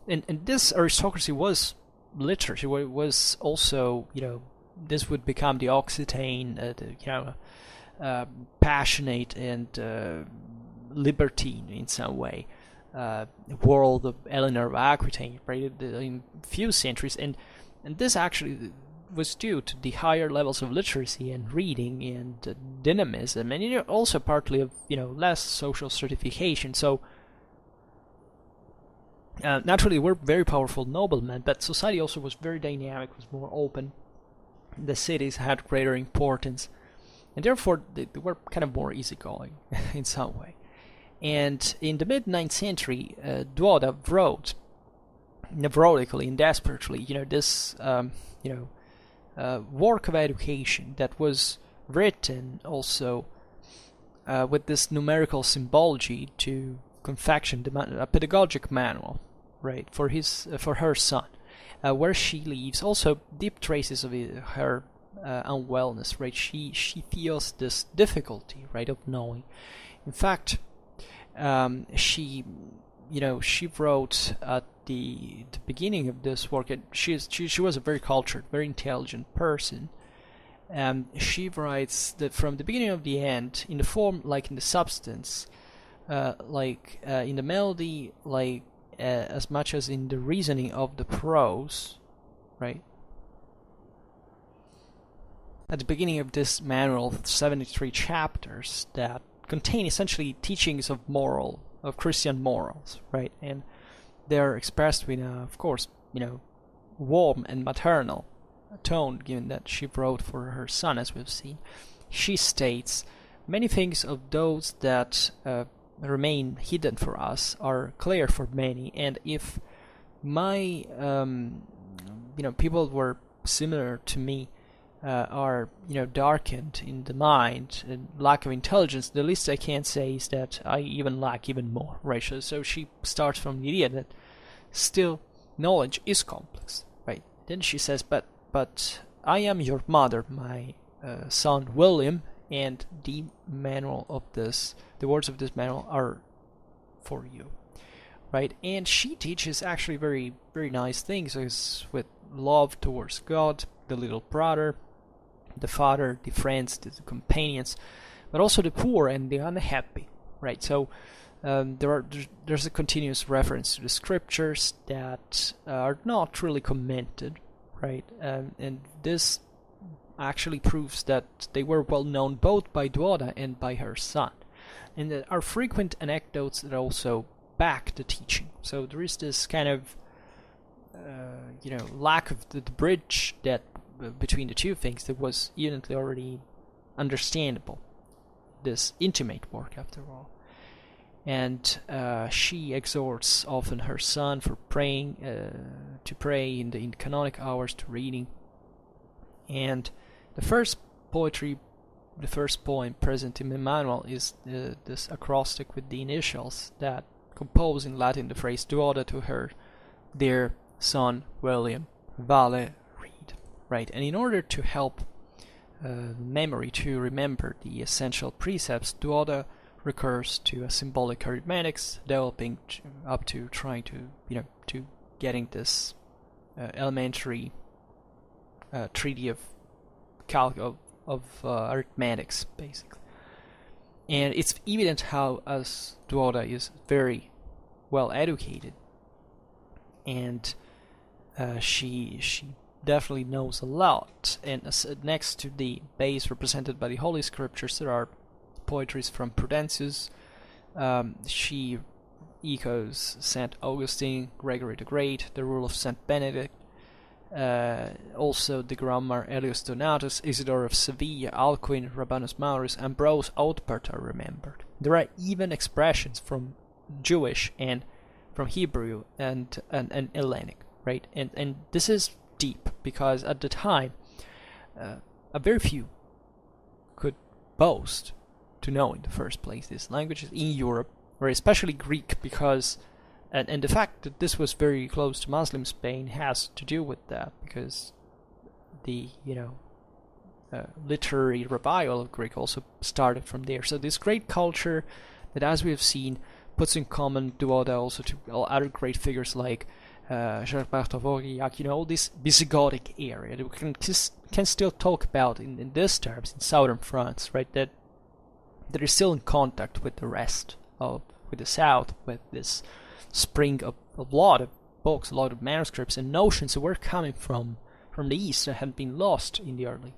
and this aristocracy was literacy, was also, this would become the Occitane, passionate and libertine in some way, world of Eleanor of Aquitaine, right, in few centuries, and this actually was due to the higher levels of literacy and reading and dynamism, and also partly of less social stratification. So naturally, we're very powerful noblemen, but society also was very dynamic, was more open. The cities had greater importance, and therefore they were kind of more easygoing in some way. And in the mid-9th century, Duoda wrote neurotically and desperately, this work of education that was written also with this numerical symbology to confection a pedagogic manual, right, for her son, where she leaves also deep traces of her unwellness, right? She feels this difficulty, right, of knowing. In fact, she wrote at the beginning of this work, and she was a very cultured, very intelligent person. She writes that from the beginning of the end, in the form like in the substance, in the melody, as much as in the reasoning of the prose, right? At the beginning of this manual, 73 chapters that contain essentially teachings of Christian morals, right? And they're expressed with, of course, warm and maternal tone, given that she wrote for her son, as we've seen. She states, many things of those that remain hidden for us are clear for many, and if my people were similar to me are darkened in the mind and lack of intelligence, the least I can say is that I even lack even more, right? So she starts from the idea that still knowledge is complex, right? Then she says, but I am your mother, my son William, and the words of this manual are for you, right? And she teaches actually very, very nice things, as with love towards God, the little brother, the father, the friends, the companions, but also the poor and the unhappy, right? So there's a continuous reference to the scriptures that are not really commented, right? And this actually proves that they were well known both by Duoda and by her son. And there are frequent anecdotes that also back the teaching. So there is this kind of lack of the bridge that between the two things that was evidently already understandable. This intimate work, after all. And she exhorts often her son for praying, to pray in the canonic hours, to reading. And the first poem present in the manual is this acrostic with the initials that compose in Latin the phrase Duoda to her dear son William, vale, read, right? And in order to help memory to remember the essential precepts, Duoda recurs to a symbolic arithmetics, developing up to trying to to getting this elementary treaty of arithmetics, basically. And it's evident how, as Duoda is very well educated, and she definitely knows a lot. And next to the base represented by the Holy Scriptures, there are poetries from Prudentius. She echoes Saint Augustine, Gregory the Great, the rule of Saint Benedict, also the grammar Elius Donatus, Isidore of Sevilla, Alcuin, Rabanus Maurus, Ambrose Outpert are remembered. There are even expressions from Jewish and from Hebrew and Hellenic, right? And this is deep, because at the time a very few could boast to know in the first place these languages in Europe, or especially Greek, because and the fact that this was very close to Muslim Spain has to do with that, because the literary revival of Greek also started from there. So this great culture that, as we have seen, puts in common Duoda also to other great figures like Schwerpunkt, all this Visigothic area that we can still talk about in these terms in southern France, right? That is still in contact with the rest of with the south, with this spring of a lot of books, a lot of manuscripts and notions that were coming from the east that had been lost in the early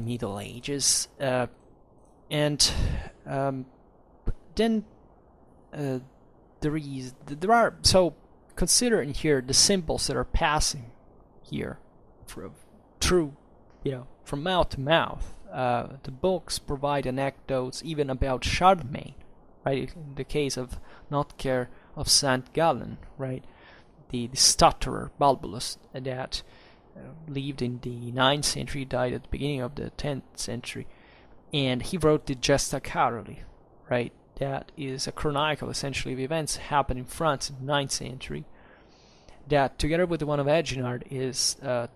Middle Ages, and then there are, so considering here the symbols that are passing here through, from mouth to mouth. The books provide anecdotes even about Charlemagne, right? In the case of Notker of St. Gallen, right? The stutterer Balbulus that lived in the 9th century, died at the beginning of the 10th century, and he wrote the Gesta Caroli, right? That is a chronicle essentially of events happened in France in the 9th century. That, together with the one of Eginhard, is one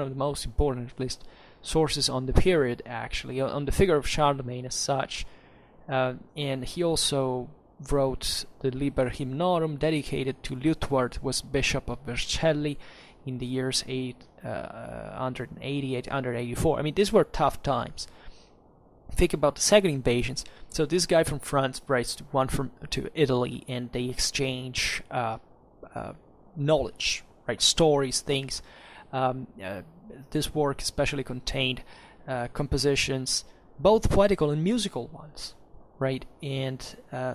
of the most important, at least, sources on the period, actually, on the figure of Charlemagne as such. And he also wrote the Liber Hymnorum, dedicated to Liutward, was Bishop of Vercelli in the years 880, 884. I mean, these were tough times. Think about the second invasions. So this guy from France writes to Italy, and they exchange knowledge, right? Stories, things. This work especially contained compositions, both poetical and musical ones, right? And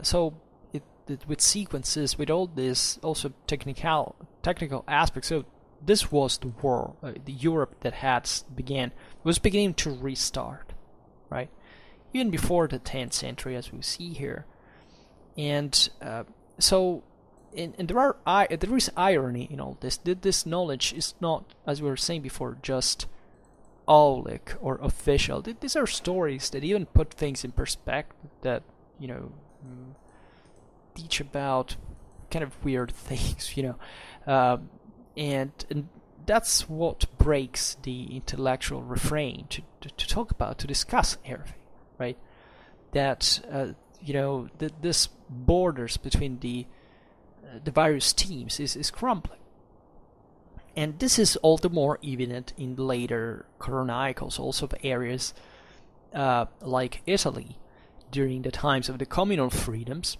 so it with sequences, with all this also technical aspects. So this was the world, the Europe that was beginning to restart, right? Even before the 10th century, as we see here. And so there is irony in all this. This knowledge is not, as we were saying before, just aulic or official. These are stories that even put things in perspective, that teach about kind of weird things, and that's what breaks the intellectual refrain to talk about, to discuss everything, right? That this borders between the various teams is crumbling. And this is all the more evident in later chronicles, also of areas like Italy during the times of the communal freedoms,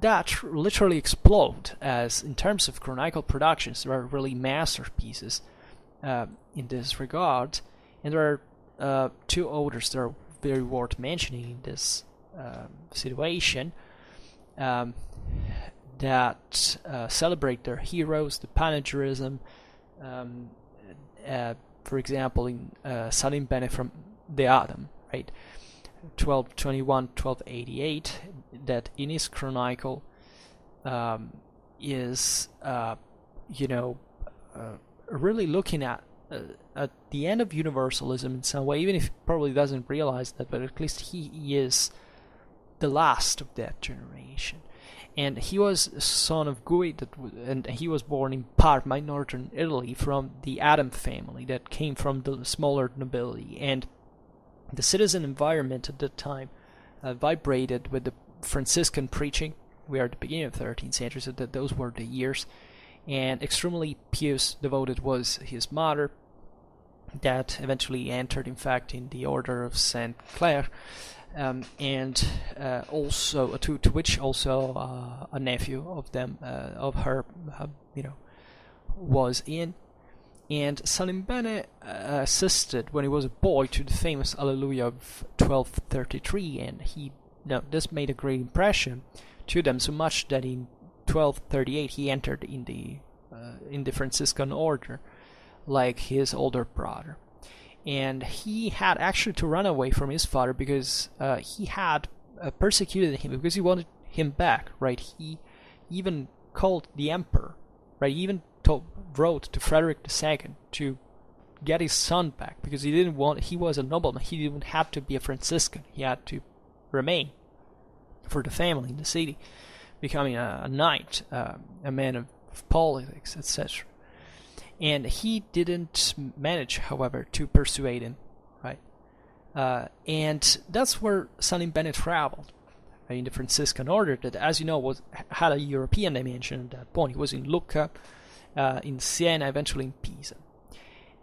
that literally explode, as in terms of chronicle productions, there are really masterpieces in this regard. And there are two authors that are very worth mentioning in this situation, that celebrate their heroes, the panegyrism. For example, in Salim Bene from the Adam, right, 1221, 1288, that in his chronicle is really looking at the end of universalism in some way, even if he probably doesn't realize that, but at least he is the last of that generation. And he was a son of Gui, and he was born in Parma, in northern Italy, from the Adam family that came from the smaller nobility. And the citizen environment at that time vibrated with the Franciscan preaching. We are at the beginning of the 13th century, so that those were the years. And extremely pious, devoted was his mother, that eventually entered, in fact, in the order of Saint Clare. And also to which also a nephew of her was in. And Salim Bene assisted when he was a boy to the famous Alleluia of 1233, and this made a great impression to them, so much that in 1238 he entered in the Franciscan order, like his older brother. And he had actually to run away from his father because he had persecuted him, because he wanted him back, right? He even called the emperor, right? He even wrote to Frederick II to get his son back, because he was a nobleman. He didn't have to be a Franciscan. He had to remain for the family in the city, becoming a knight, a man of politics, etc. And he didn't manage, however, to persuade him, right? And that's where Salim Bene traveled, in the Franciscan order that, as you know, had a European dimension at that point. He was in Lucca, in Siena, eventually in Pisa.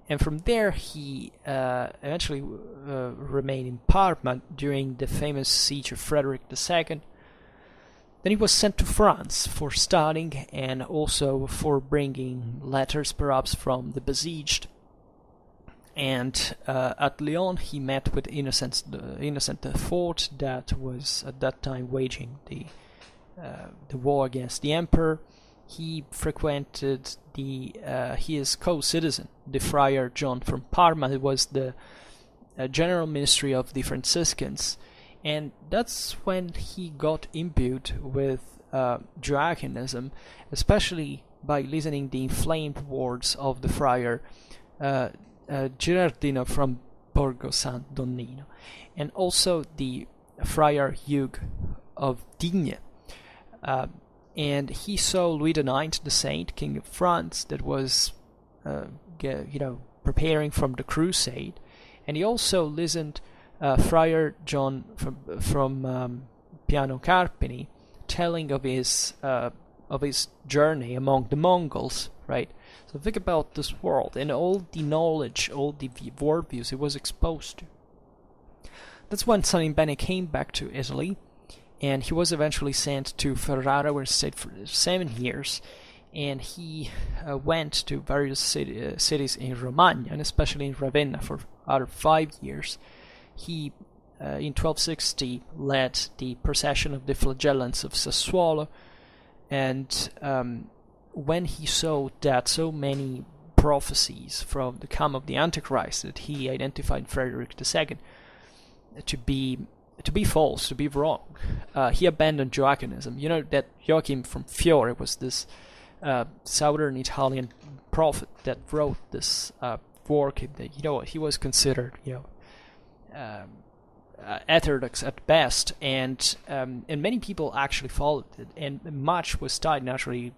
And from there, he eventually remained in Parma during the famous siege of Frederick II. Then he was sent to France for studying and also for bringing letters, perhaps, from the besieged. And at Lyon, he met with Innocent IV, that was at that time waging the war against the emperor. He frequented his co-citizen, the Friar John from Parma, who was the general ministry of the Franciscans. And that's when he got imbued with Joachinism, especially by listening the inflamed words of the friar Girardino from Borgo San Donnino, and also the friar Hugues of Digne. And he saw Louis IX, the saint, king of France, that was preparing from the crusade, and he also listened Friar John from Piano Carpini telling of his journey among the Mongols, right? So think about this world and all the knowledge, all the worldviews he was exposed to. That's when Salimbene came back to Italy, and he was eventually sent to Ferrara, where he stayed for 7 years, and he went to various cities in Romagna, and especially in Ravenna, for other 5 years. He, in 1260, led the procession of the flagellants of Sassuolo, and when he saw that so many prophecies from the come of the Antichrist, that he identified Frederick II to be false, to be wrong, he abandoned Joachinism. You know that Joachim from Fiore was this southern Italian prophet that wrote this work. That he was considered heterodox at best, and many people actually followed it, and much was tied naturally,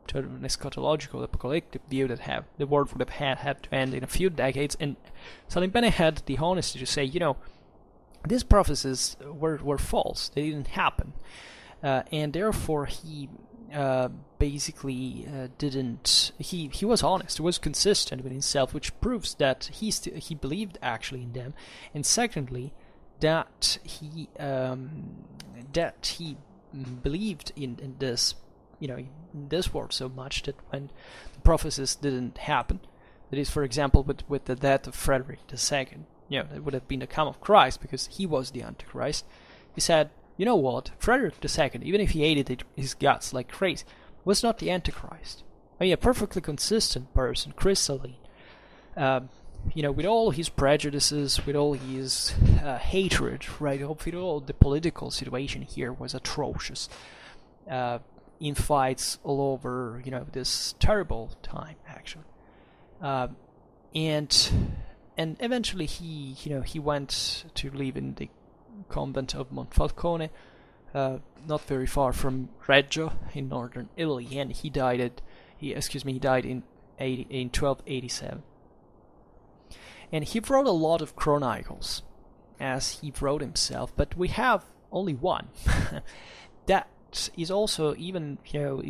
to an eschatological, apocalyptic view that the world would have had to end in a few decades. And Salimbene had the honesty to say, these prophecies were false; they didn't happen, and therefore he basically didn't. He was honest. He was consistent with himself, which proves that he believed actually in them, and secondly, that he believed in this, in this world so much that when the prophecies didn't happen, that is, for example, with the death of Frederick II, it would have been the come of Christ because he was the Antichrist. He said, you know what, Frederick II, even if he hated his guts like crazy, was not the Antichrist. I mean, a perfectly consistent person, crystalline, with all his prejudices, with all his hatred, right? With all the political situation here was atrocious. In fights all over, this terrible time, actually. And eventually he went to live in the convent of Monfalcone, not very far from Reggio in northern Italy, and he died in 1287. And he wrote a lot of chronicles, as he wrote himself, but we have only one. That is also even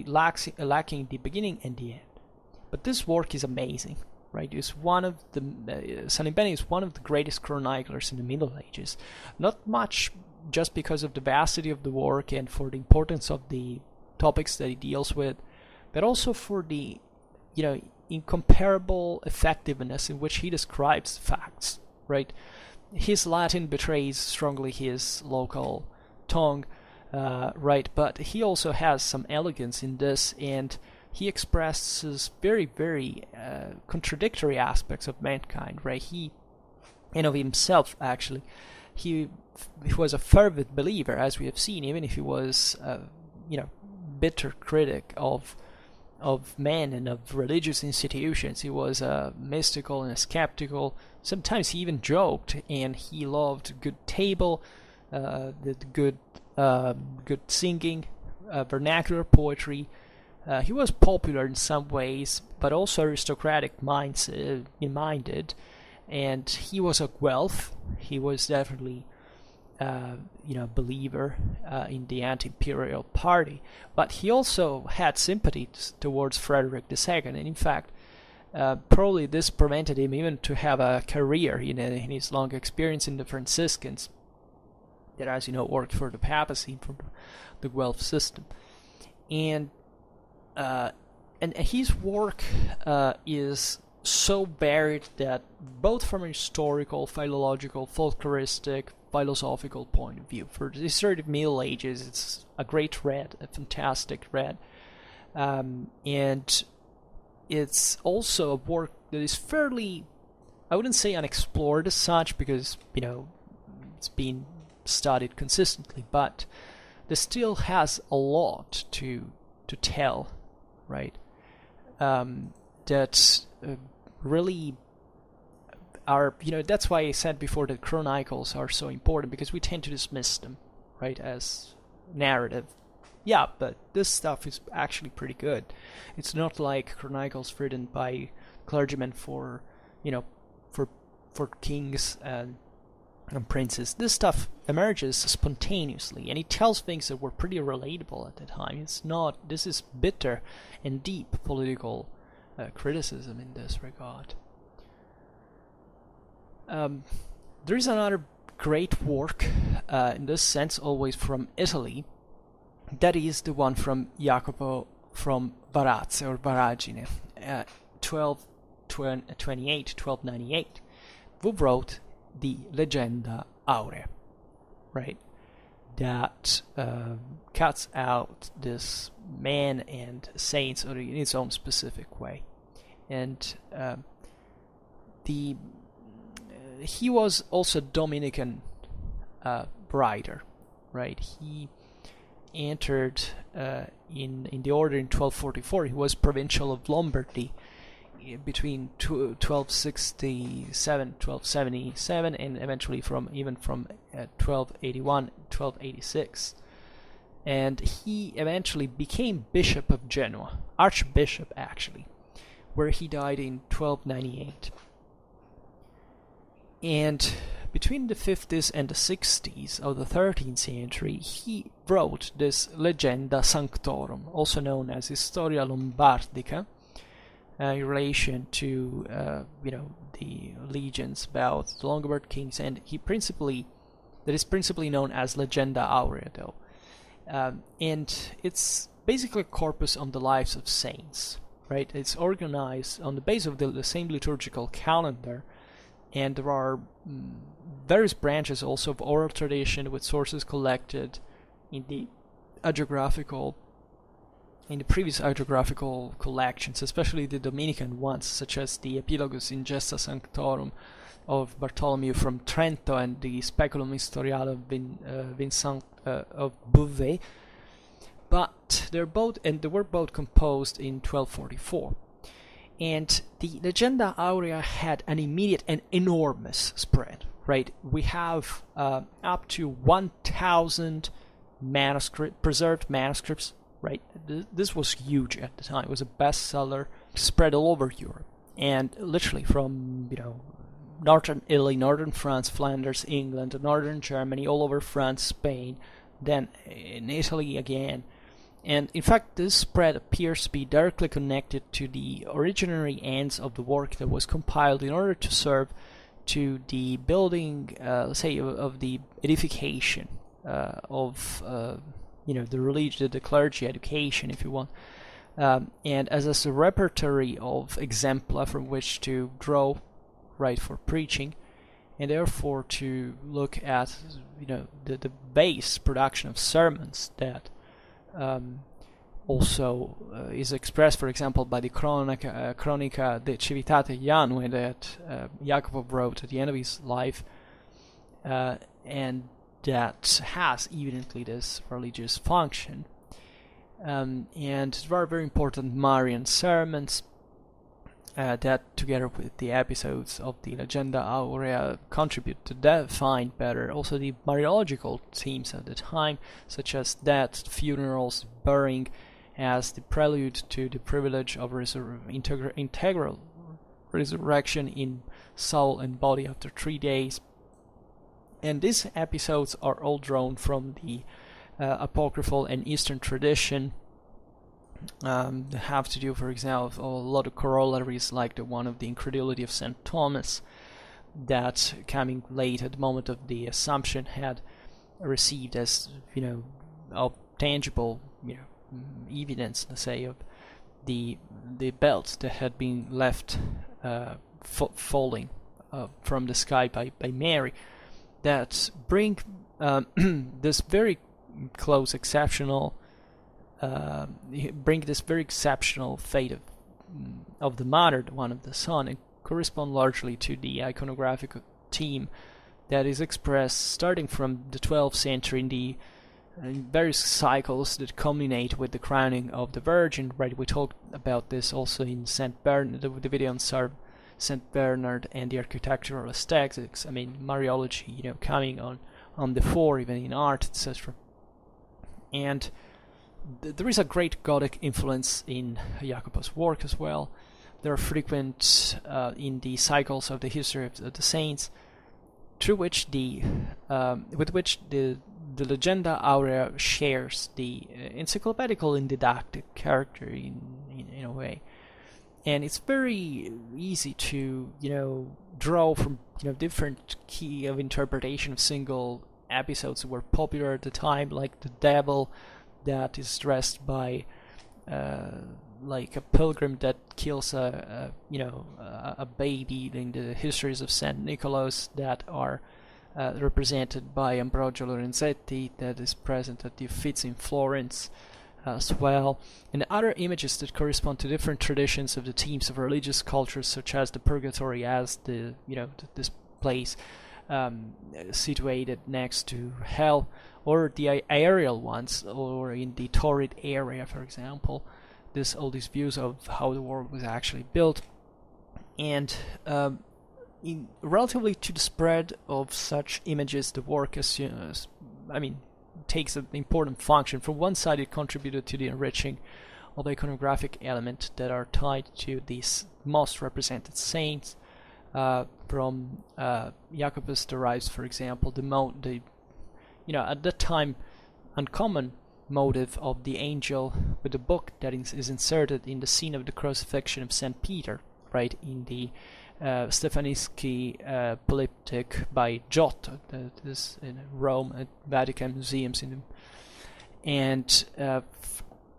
lacking the beginning and the end. But this work is amazing, right? It's one of the Salimbene is one of the greatest chroniclers in the Middle Ages. Not much just because of the vastity of the work and for the importance of the topics that he deals with, but also for the incomparable effectiveness in which he describes facts, right? His Latin betrays strongly his local tongue, right? But he also has some elegance in this, and he expresses very, very contradictory aspects of mankind, right? He, and of himself, actually. He was a fervent believer, as we have seen, even if he was, bitter critic of men and of religious institutions. He was mystical and skeptical. Sometimes he even joked, and he loved good table, good singing, vernacular poetry. He was popular in some ways, but also aristocratic minded, and he was a Guelph. He was definitely believer in the anti-imperial party, but he also had sympathy towards Frederick II, and in fact, probably this prevented him even to have a career in his long experience in the Franciscans, that, as you know, worked for the papacy, for the Guelph system, and his work is so varied that both from a historical, philological, folkloristic, philosophical point of view, for the history of Middle Ages, it's a great read, a fantastic read, and it's also a work that is fairly, I wouldn't say unexplored as such, because it's been studied consistently, but there still has a lot to tell, right? That really are, that's why I said before that chronicles are so important, because we tend to dismiss them, right, as narrative. Yeah, but this stuff is actually pretty good. It's not like chronicles written by clergymen for kings and princes. This stuff emerges spontaneously, and it tells things that were pretty relatable at the time. This is bitter and deep political criticism in this regard. There is another great work in this sense, always from Italy. That is the one from Jacopo from Varazze or Varagine, 1298, who wrote the Legenda Aurea, right? That cuts out this man and saints in its own specific way, and he was also Dominican writer, right? He entered in the order in 1244. He was provincial of Lombardy between 1267, 1277, and eventually from 1281, 1286. And he eventually became Bishop of Genoa, Archbishop actually, where he died in 1298. And between the 50s and the 60s of the 13th century, he wrote this Legenda Sanctorum, also known as Historia Lombardica, in relation to the legends about the Lombard kings, and that is principally known as Legenda Aurea, though, and it's basically a corpus on the lives of saints, right? It's organized on the basis of the same liturgical calendar, and there are various branches also of oral tradition with sources collected in the previous hagiographical collections, especially the Dominican ones, such as the Epilogus in Gesta Sanctorum of Bartholomew from Trento and the Speculum Historiale of Vincent of Beauvais. But they were both composed in 1244. And the Legenda Aurea had an immediate and enormous spread, right? We have up to 1,000 preserved manuscripts, right? This was huge at the time. It was a bestseller, spread all over Europe, and literally from northern Italy, northern France, Flanders, England, northern Germany, all over France, Spain, then in Italy again. And in fact, this spread appears to be directly connected to the originary ends of the work that was compiled in order to serve to the building, let's say, of the edification of the religion, the clergy education, if you want, and as a repertory of exempla from which to draw, right, for preaching, and therefore to look at the base production of sermons that also is expressed, for example, by the Cronica de Civitate Janue that Jacopo wrote at the end of his life, and that has evidently this religious function. And there are very important Marian sermons that, together with the episodes of the Legenda Aurea, contribute to define better also the Mariological themes at the time, such as death, funerals, burying, as the prelude to the privilege of integral resurrection in soul and body after 3 days, And these episodes are all drawn from the apocryphal and Eastern tradition. They have to do, for example, a lot of corollaries, like the one of the incredulity of St. Thomas, that coming late at the moment of the Assumption had received as, of tangible, evidence, let's say, of the belt that had been left falling from the sky by Mary, that bring this very close, exceptional, bring this very exceptional fate of the Mother, the one of the Son, and correspond largely to the iconographic theme that is expressed starting from the 12th century in the various cycles that culminate with the crowning of the Virgin. Right, we talked about this also in St. Bernard, the video on St. Bernard and the architectural aesthetics. I mean, Mariology, coming on the fore, even in art, etc. And there is a great Gothic influence in Jacobus' work as well. They are frequent in the cycles of the history of the saints, through which with which the Legenda Aurea shares the encyclopedical and didactic character in a way. And it's very easy to draw from different key of interpretation of single episodes that were popular at the time, like the devil that is dressed by like a pilgrim that kills a baby in the histories of Saint Nicholas that are represented by Ambrogio Lorenzetti, that is present at the Uffizi in Florence as well, and other images that correspond to different traditions of the themes of religious cultures, such as the Purgatory as this place situated next to hell, or the aerial ones, or in the torrid area, for example. All these views of how the world was actually built. And relatively to the spread of such images, the work takes an important function. From one side, it contributed to the enriching of the iconographic element that are tied to these most represented saints. From Jacobus derives, for example, at that time uncommon motive of the angel with the book that is inserted in the scene of the crucifixion of St. Peter, right, in the Stefanischi polyptych by Giotto, that is in Rome at Vatican museums. And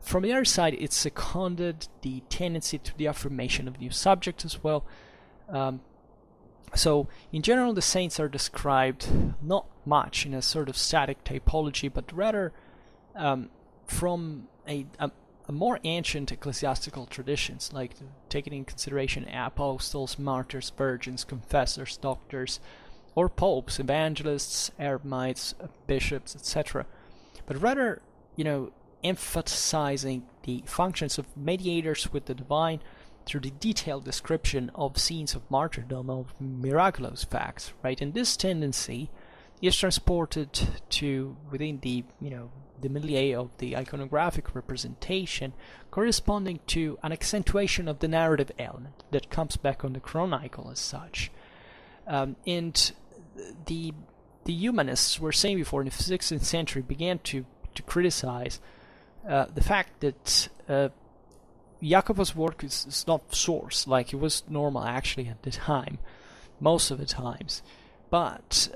from the other side, it seconded the tendency to the affirmation of new subjects as well. So, in general, the saints are described not much in a sort of static typology, but rather from a more ancient ecclesiastical traditions, like taking in consideration apostles, martyrs, virgins, confessors, doctors, or popes, evangelists, eremites, bishops, etc. But rather, emphasizing the functions of mediators with the divine through the detailed description of scenes of martyrdom, of miraculous facts, right? And this tendency is transported to within the milieu of the iconographic representation, corresponding to an accentuation of the narrative element that comes back on the chronicle as such. And the humanists were saying before in the 16th century began to criticize the fact that Jacobus' work is not source, like it was normal actually at the time, most of the times. But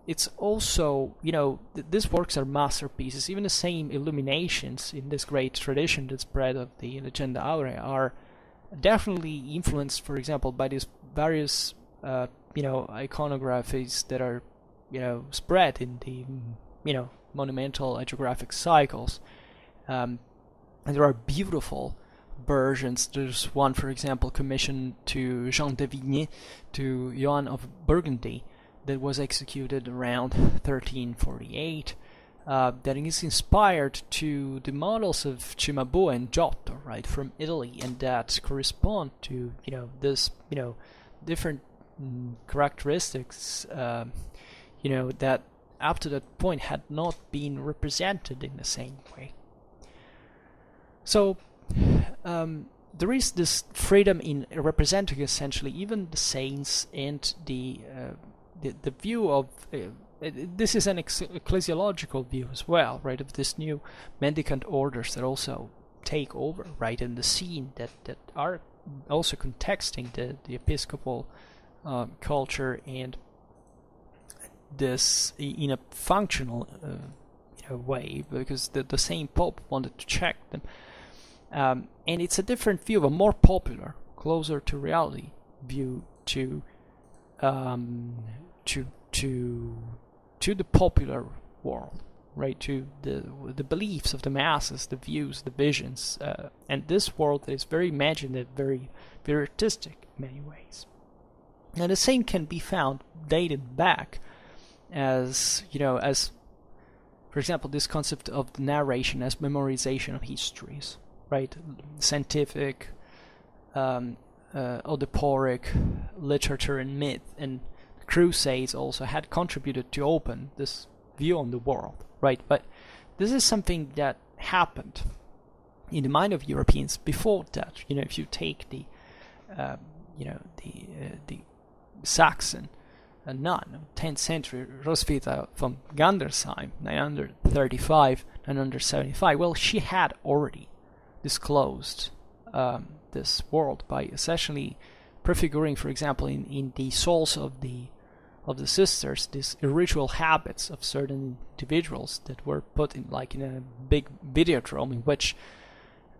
it's also, these works are masterpieces. Even the same illuminations in this great tradition that's spread of the Legenda Aurea are definitely influenced, for example, by these various, iconographies that are, spread in the, monumental hagiographic cycles. And there are beautiful versions. There's one, for example, commissioned to Jean de Vigny, to Joan of Burgundy, that was executed around 1348, that is inspired to the models of Cimabue and Giotto, right, from Italy, and that correspond to, this, different characteristics, that up to that point had not been represented in the same way. So, there is this freedom in representing essentially even the saints and the view of this is an ecclesiological view as well, right, of this new mendicant orders that also take over, right, in the scene that are also contexting the episcopal culture, and this in a functional way, because the same Pope wanted to check them. And it's a different view, a more popular, closer to reality view to the popular world, right? To the beliefs of the masses, the views, the visions, and this world that is very imaginative, very artistic in many ways. And the same can be found dated back as for example, this concept of narration as memorization of histories, right? Scientific, Oediporic literature and myth, and the Crusades also had contributed to open this view on the world, right? But this is something that happened in the mind of Europeans before that. If you take the Saxon nun, 10th century Roswitha von Gandersheim, 935, 975. Well, she had already disclosed this world by essentially prefiguring, for example, in the souls of the sisters, these ritual habits of certain individuals that were put in a big videodrome, in which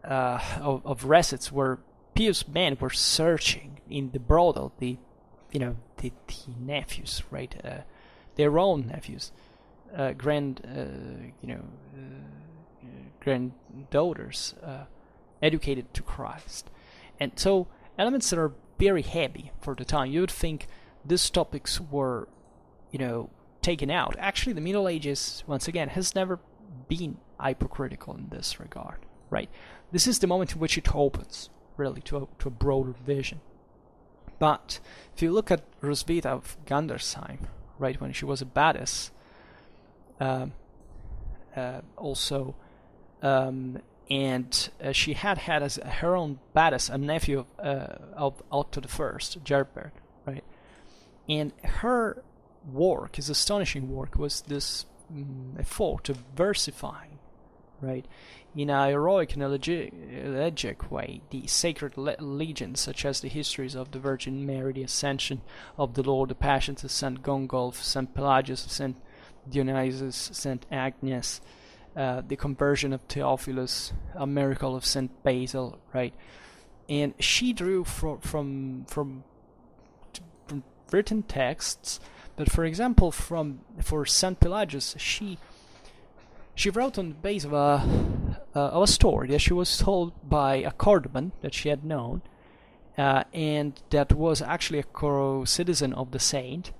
of recits where pious men were searching in the brothel the nephews, right, their own nephews, granddaughters, educated to Christ. And so elements that are very heavy for the time, you would think these topics were taken out. Actually, the Middle Ages, once again, has never been hypocritical in this regard, right? This is the moment in which it opens really to a broader vision. But if you look at Roswitha of Gandersheim, right, when she was a badice, and she had as her own badice a nephew of Otto I, Gerbert, right? And her work, his astonishing work, was this effort of versifying, right, in a heroic and elegiac way, the sacred legends, such as the histories of the Virgin Mary, the Ascension of the Lord, the Passions of St. Gongolf, St. Pelagius, St. Dionysius, St. Agnes, the conversion of Theophilus, a miracle of St. Basil, right? And she drew from written texts, but for example, for St. Pelagius, she wrote on the base of a story that she was told by a Cordoban that she had known, and that was actually a co-citizen of the saint.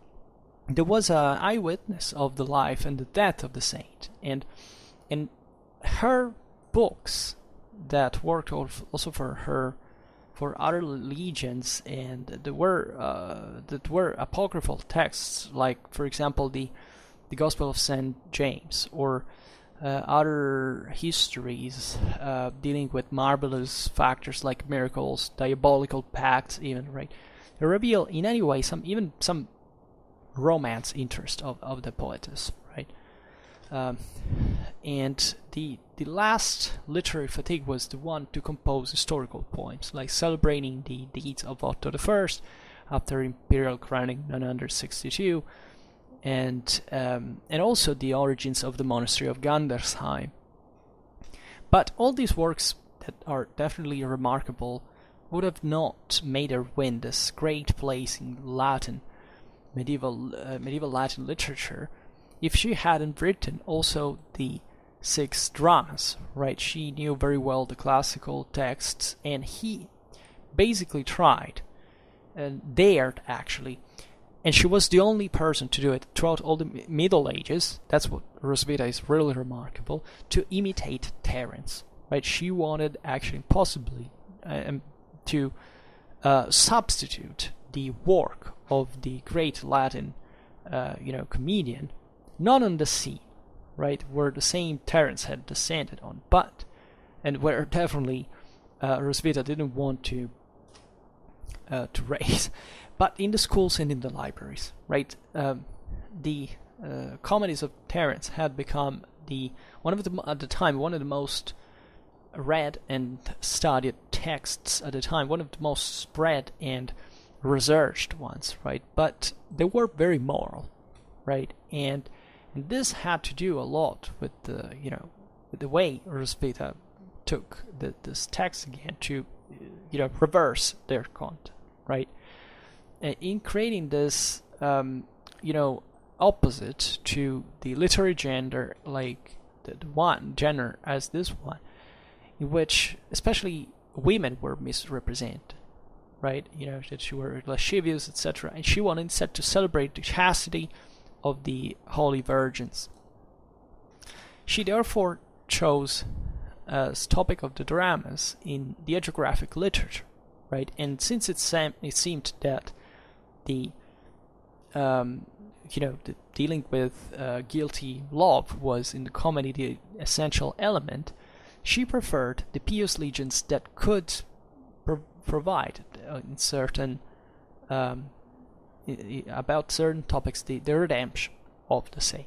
There was an eyewitness of the life and the death of the saint, and her books that worked also for other legions, and that were apocryphal texts, like for example the Gospel of St. James, or other histories dealing with marvelous factors like miracles, diabolical pacts, even, right? They reveal in any way some romance interest of the poetess, right? And the last literary fatigue was the one to compose historical poems, like celebrating the deeds of Otto I after imperial crowning 962, and also the origins of the monastery of Gandersheim. But all these works that are definitely remarkable would have not made her win this great place in medieval Latin literature if she hadn't written also the 6 dramas, right? She knew very well the classical texts, and he basically tried and dared, actually, and she was the only person to do it throughout all the Middle Ages. That's what Roswitha is really remarkable, to imitate Terence, right? She wanted actually possibly to substitute the work of the great Latin comedian, not on the scene, right, where the same Terence had descended on, and where definitely Roswitha didn't want to raise, but in the schools and in the libraries, right? The comedies of Terence had become at the time one of the most read and studied texts at the time, one of the most spread and researched ones, right? But they were very moral, right? And this had to do a lot with the way Roswitha took this text again to reverse their content, right? In creating this opposite to the literary gender, like the one genre as this one, in which especially women were misrepresented, right? That she were lascivious, etc. And she wanted instead to celebrate the chastity of the holy virgins. She therefore chose as topic of the dramas in the hagiographic literature, right? And since it seemed that the dealing with guilty love was in the comedy the essential element, she preferred the pious legends that could provide in certain about certain topics the redemption of the same.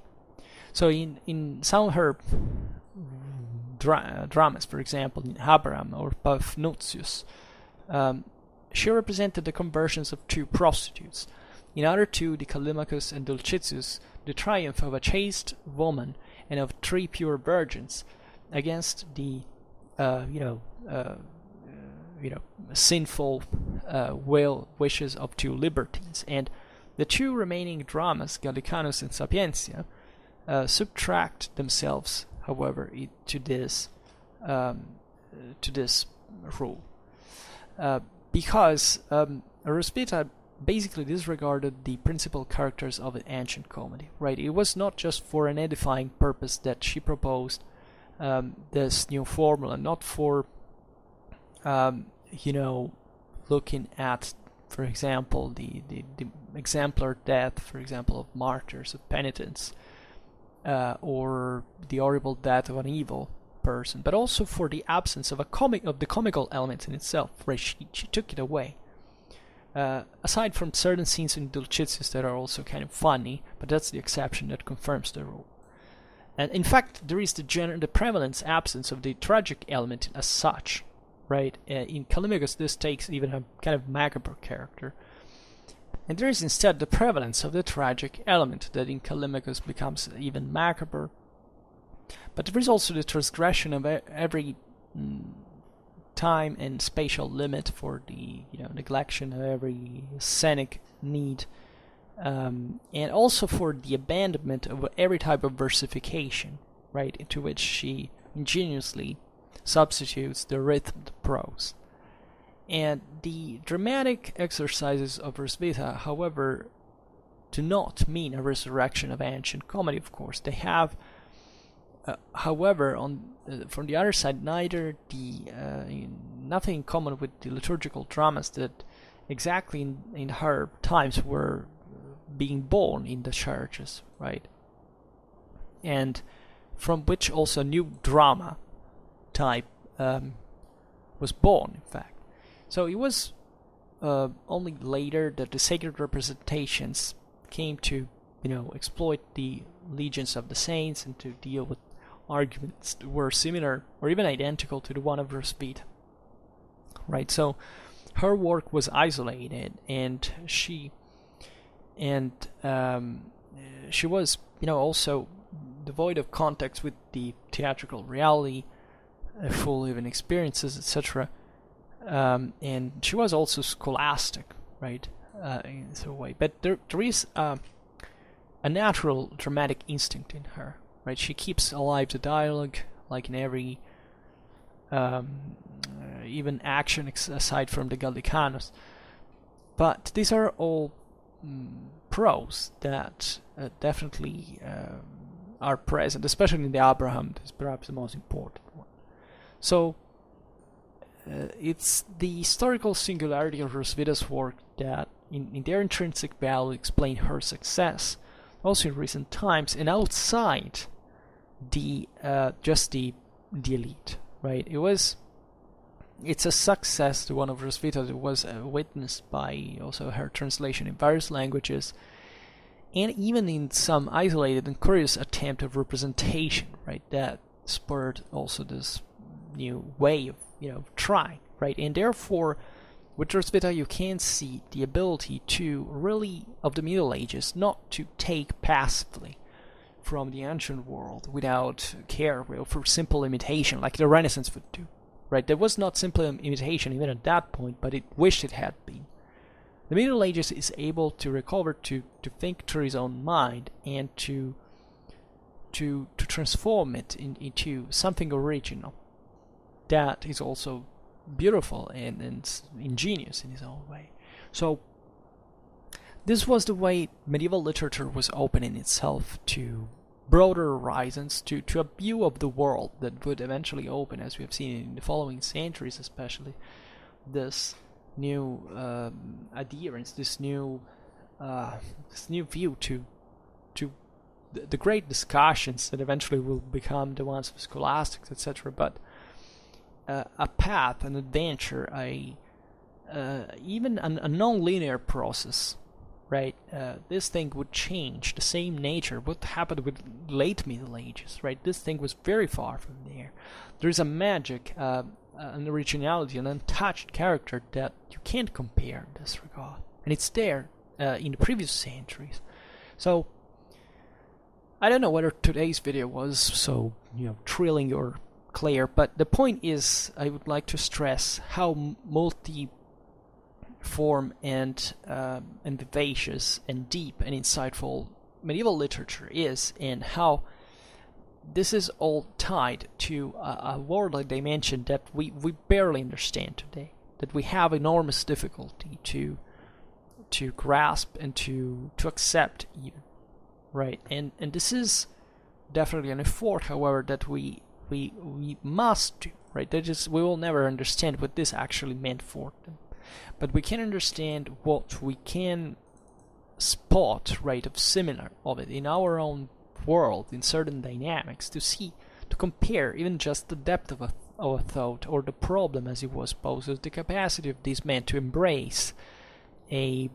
So in some of her dramas, for example, in Abraham or Paphnutius, she represented the conversions of two prostitutes. In other two, the Callimachus and Dulcitius, the triumph of a chaste woman and of 3 pure virgins against the sinful wishes of 2 libertines. And the 2 remaining dramas, Gallicanus and Sapientia, subtract themselves, however, to this rule, because Roswitha basically disregarded the principal characters of an ancient comedy, right? It was not just for an edifying purpose that she proposed this new formula, not for looking at, for example, the exemplar death, for example, of martyrs, of penitents, or the horrible death of an evil person, but also for the absence of the comical element in itself, right? She took it away. Aside from certain scenes in Dulcitius that are also kind of funny, but that's the exception that confirms the rule. And in fact, there is the prevalence absence of the tragic element as such, right? In Callimachus, this takes even a kind of macabre character. And there is instead the prevalence of the tragic element that in Callimachus becomes even macabre. But there is also the transgression of every time and spatial limit for the neglection of every scenic need, and also for the abandonment of every type of versification, right, into which she ingeniously substitutes the rhythmed prose. And the dramatic exercises of Roswitha, however, do not mean a resurrection of ancient comedy, of course. They have, however, from the other side, nothing in common with the liturgical dramas that exactly in her times were being born in the churches, right? And from which also a new drama type was born, in fact. So it was only later that the sacred representations came to, exploit the legions of the saints and to deal with arguments that were similar or even identical to the one of Roswitha, right? So her work was isolated, and she was, also devoid of contact with the theatrical reality, full living experiences, etc. And she was also scholastic, right, in some way. But there is a natural dramatic instinct in her, right? She keeps alive the dialogue, like in every even action aside from the Gallicanus. But these are all prose that definitely are present, especially in the Abraham. This is perhaps the most important one. So it's the historical singularity of Roswitha's work that, in their intrinsic value, explain her success, also in recent times, and outside the elite, right? It's a success, the one of Roswitha, that was witnessed by also her translation in various languages, and even in some isolated and curious attempt of representation, right, that spurred also this new way of, trying, right? And therefore, with Ars Vitae, you can see the ability to really, of the Middle Ages, not to take passively from the ancient world without care, for simple imitation, like the Renaissance would do, right? There was not simple imitation even at that point, but it wished it had been. The Middle Ages is able to recover, to think through his own mind, and to transform it into something original that is also beautiful and ingenious in his own way. So this was the way medieval literature was opening itself to broader horizons, to a view of the world that would eventually open, as we have seen in the following centuries, especially this new adherence, this new view to the great discussions that eventually will become the ones of scholastics, etc. But a path, an adventure, even a non-linear process, right? This thing would change the same nature. What happened with late Middle Ages, right? This thing was very far from there. There is a magic, an originality, an untouched character that you can't compare in this regard, and it's there in the previous centuries. So I don't know whether today's video was so thrilling or clear, but the point is, I would like to stress how multi-form and vivacious and deep and insightful medieval literature is, and how this is all tied to a worldly dimension that we barely understand today, that we have enormous difficulty to grasp and to accept even, right? And this is definitely an effort, however, that we must do, right? That is, we will never understand what this actually meant for them, but we can understand what we can spot, right, of similar of it in our own world, in certain dynamics, to compare even just the depth of a thought, or the problem as it was posed, the capacity of these men to embrace a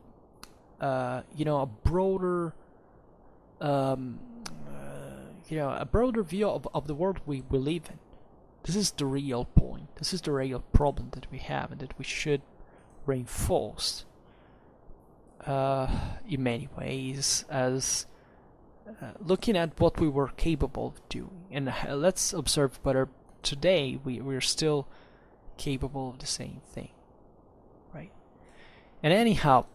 broader a broader view of the world we live in. This is the real point. This is the real problem that we have, and that we should reinforce in many ways, as looking at what we were capable of doing. And let's observe whether today we're still capable of the same thing, right? And anyhow,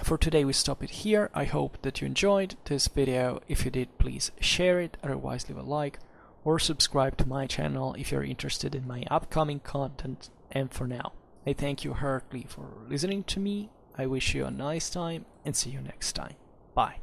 for today we stop it here. I hope that you enjoyed this video. If you did, please share it, otherwise leave a like, or subscribe to my channel if you're interested in my upcoming content. And for now, I thank you heartily for listening to me. I wish you a nice time, and see you next time. Bye.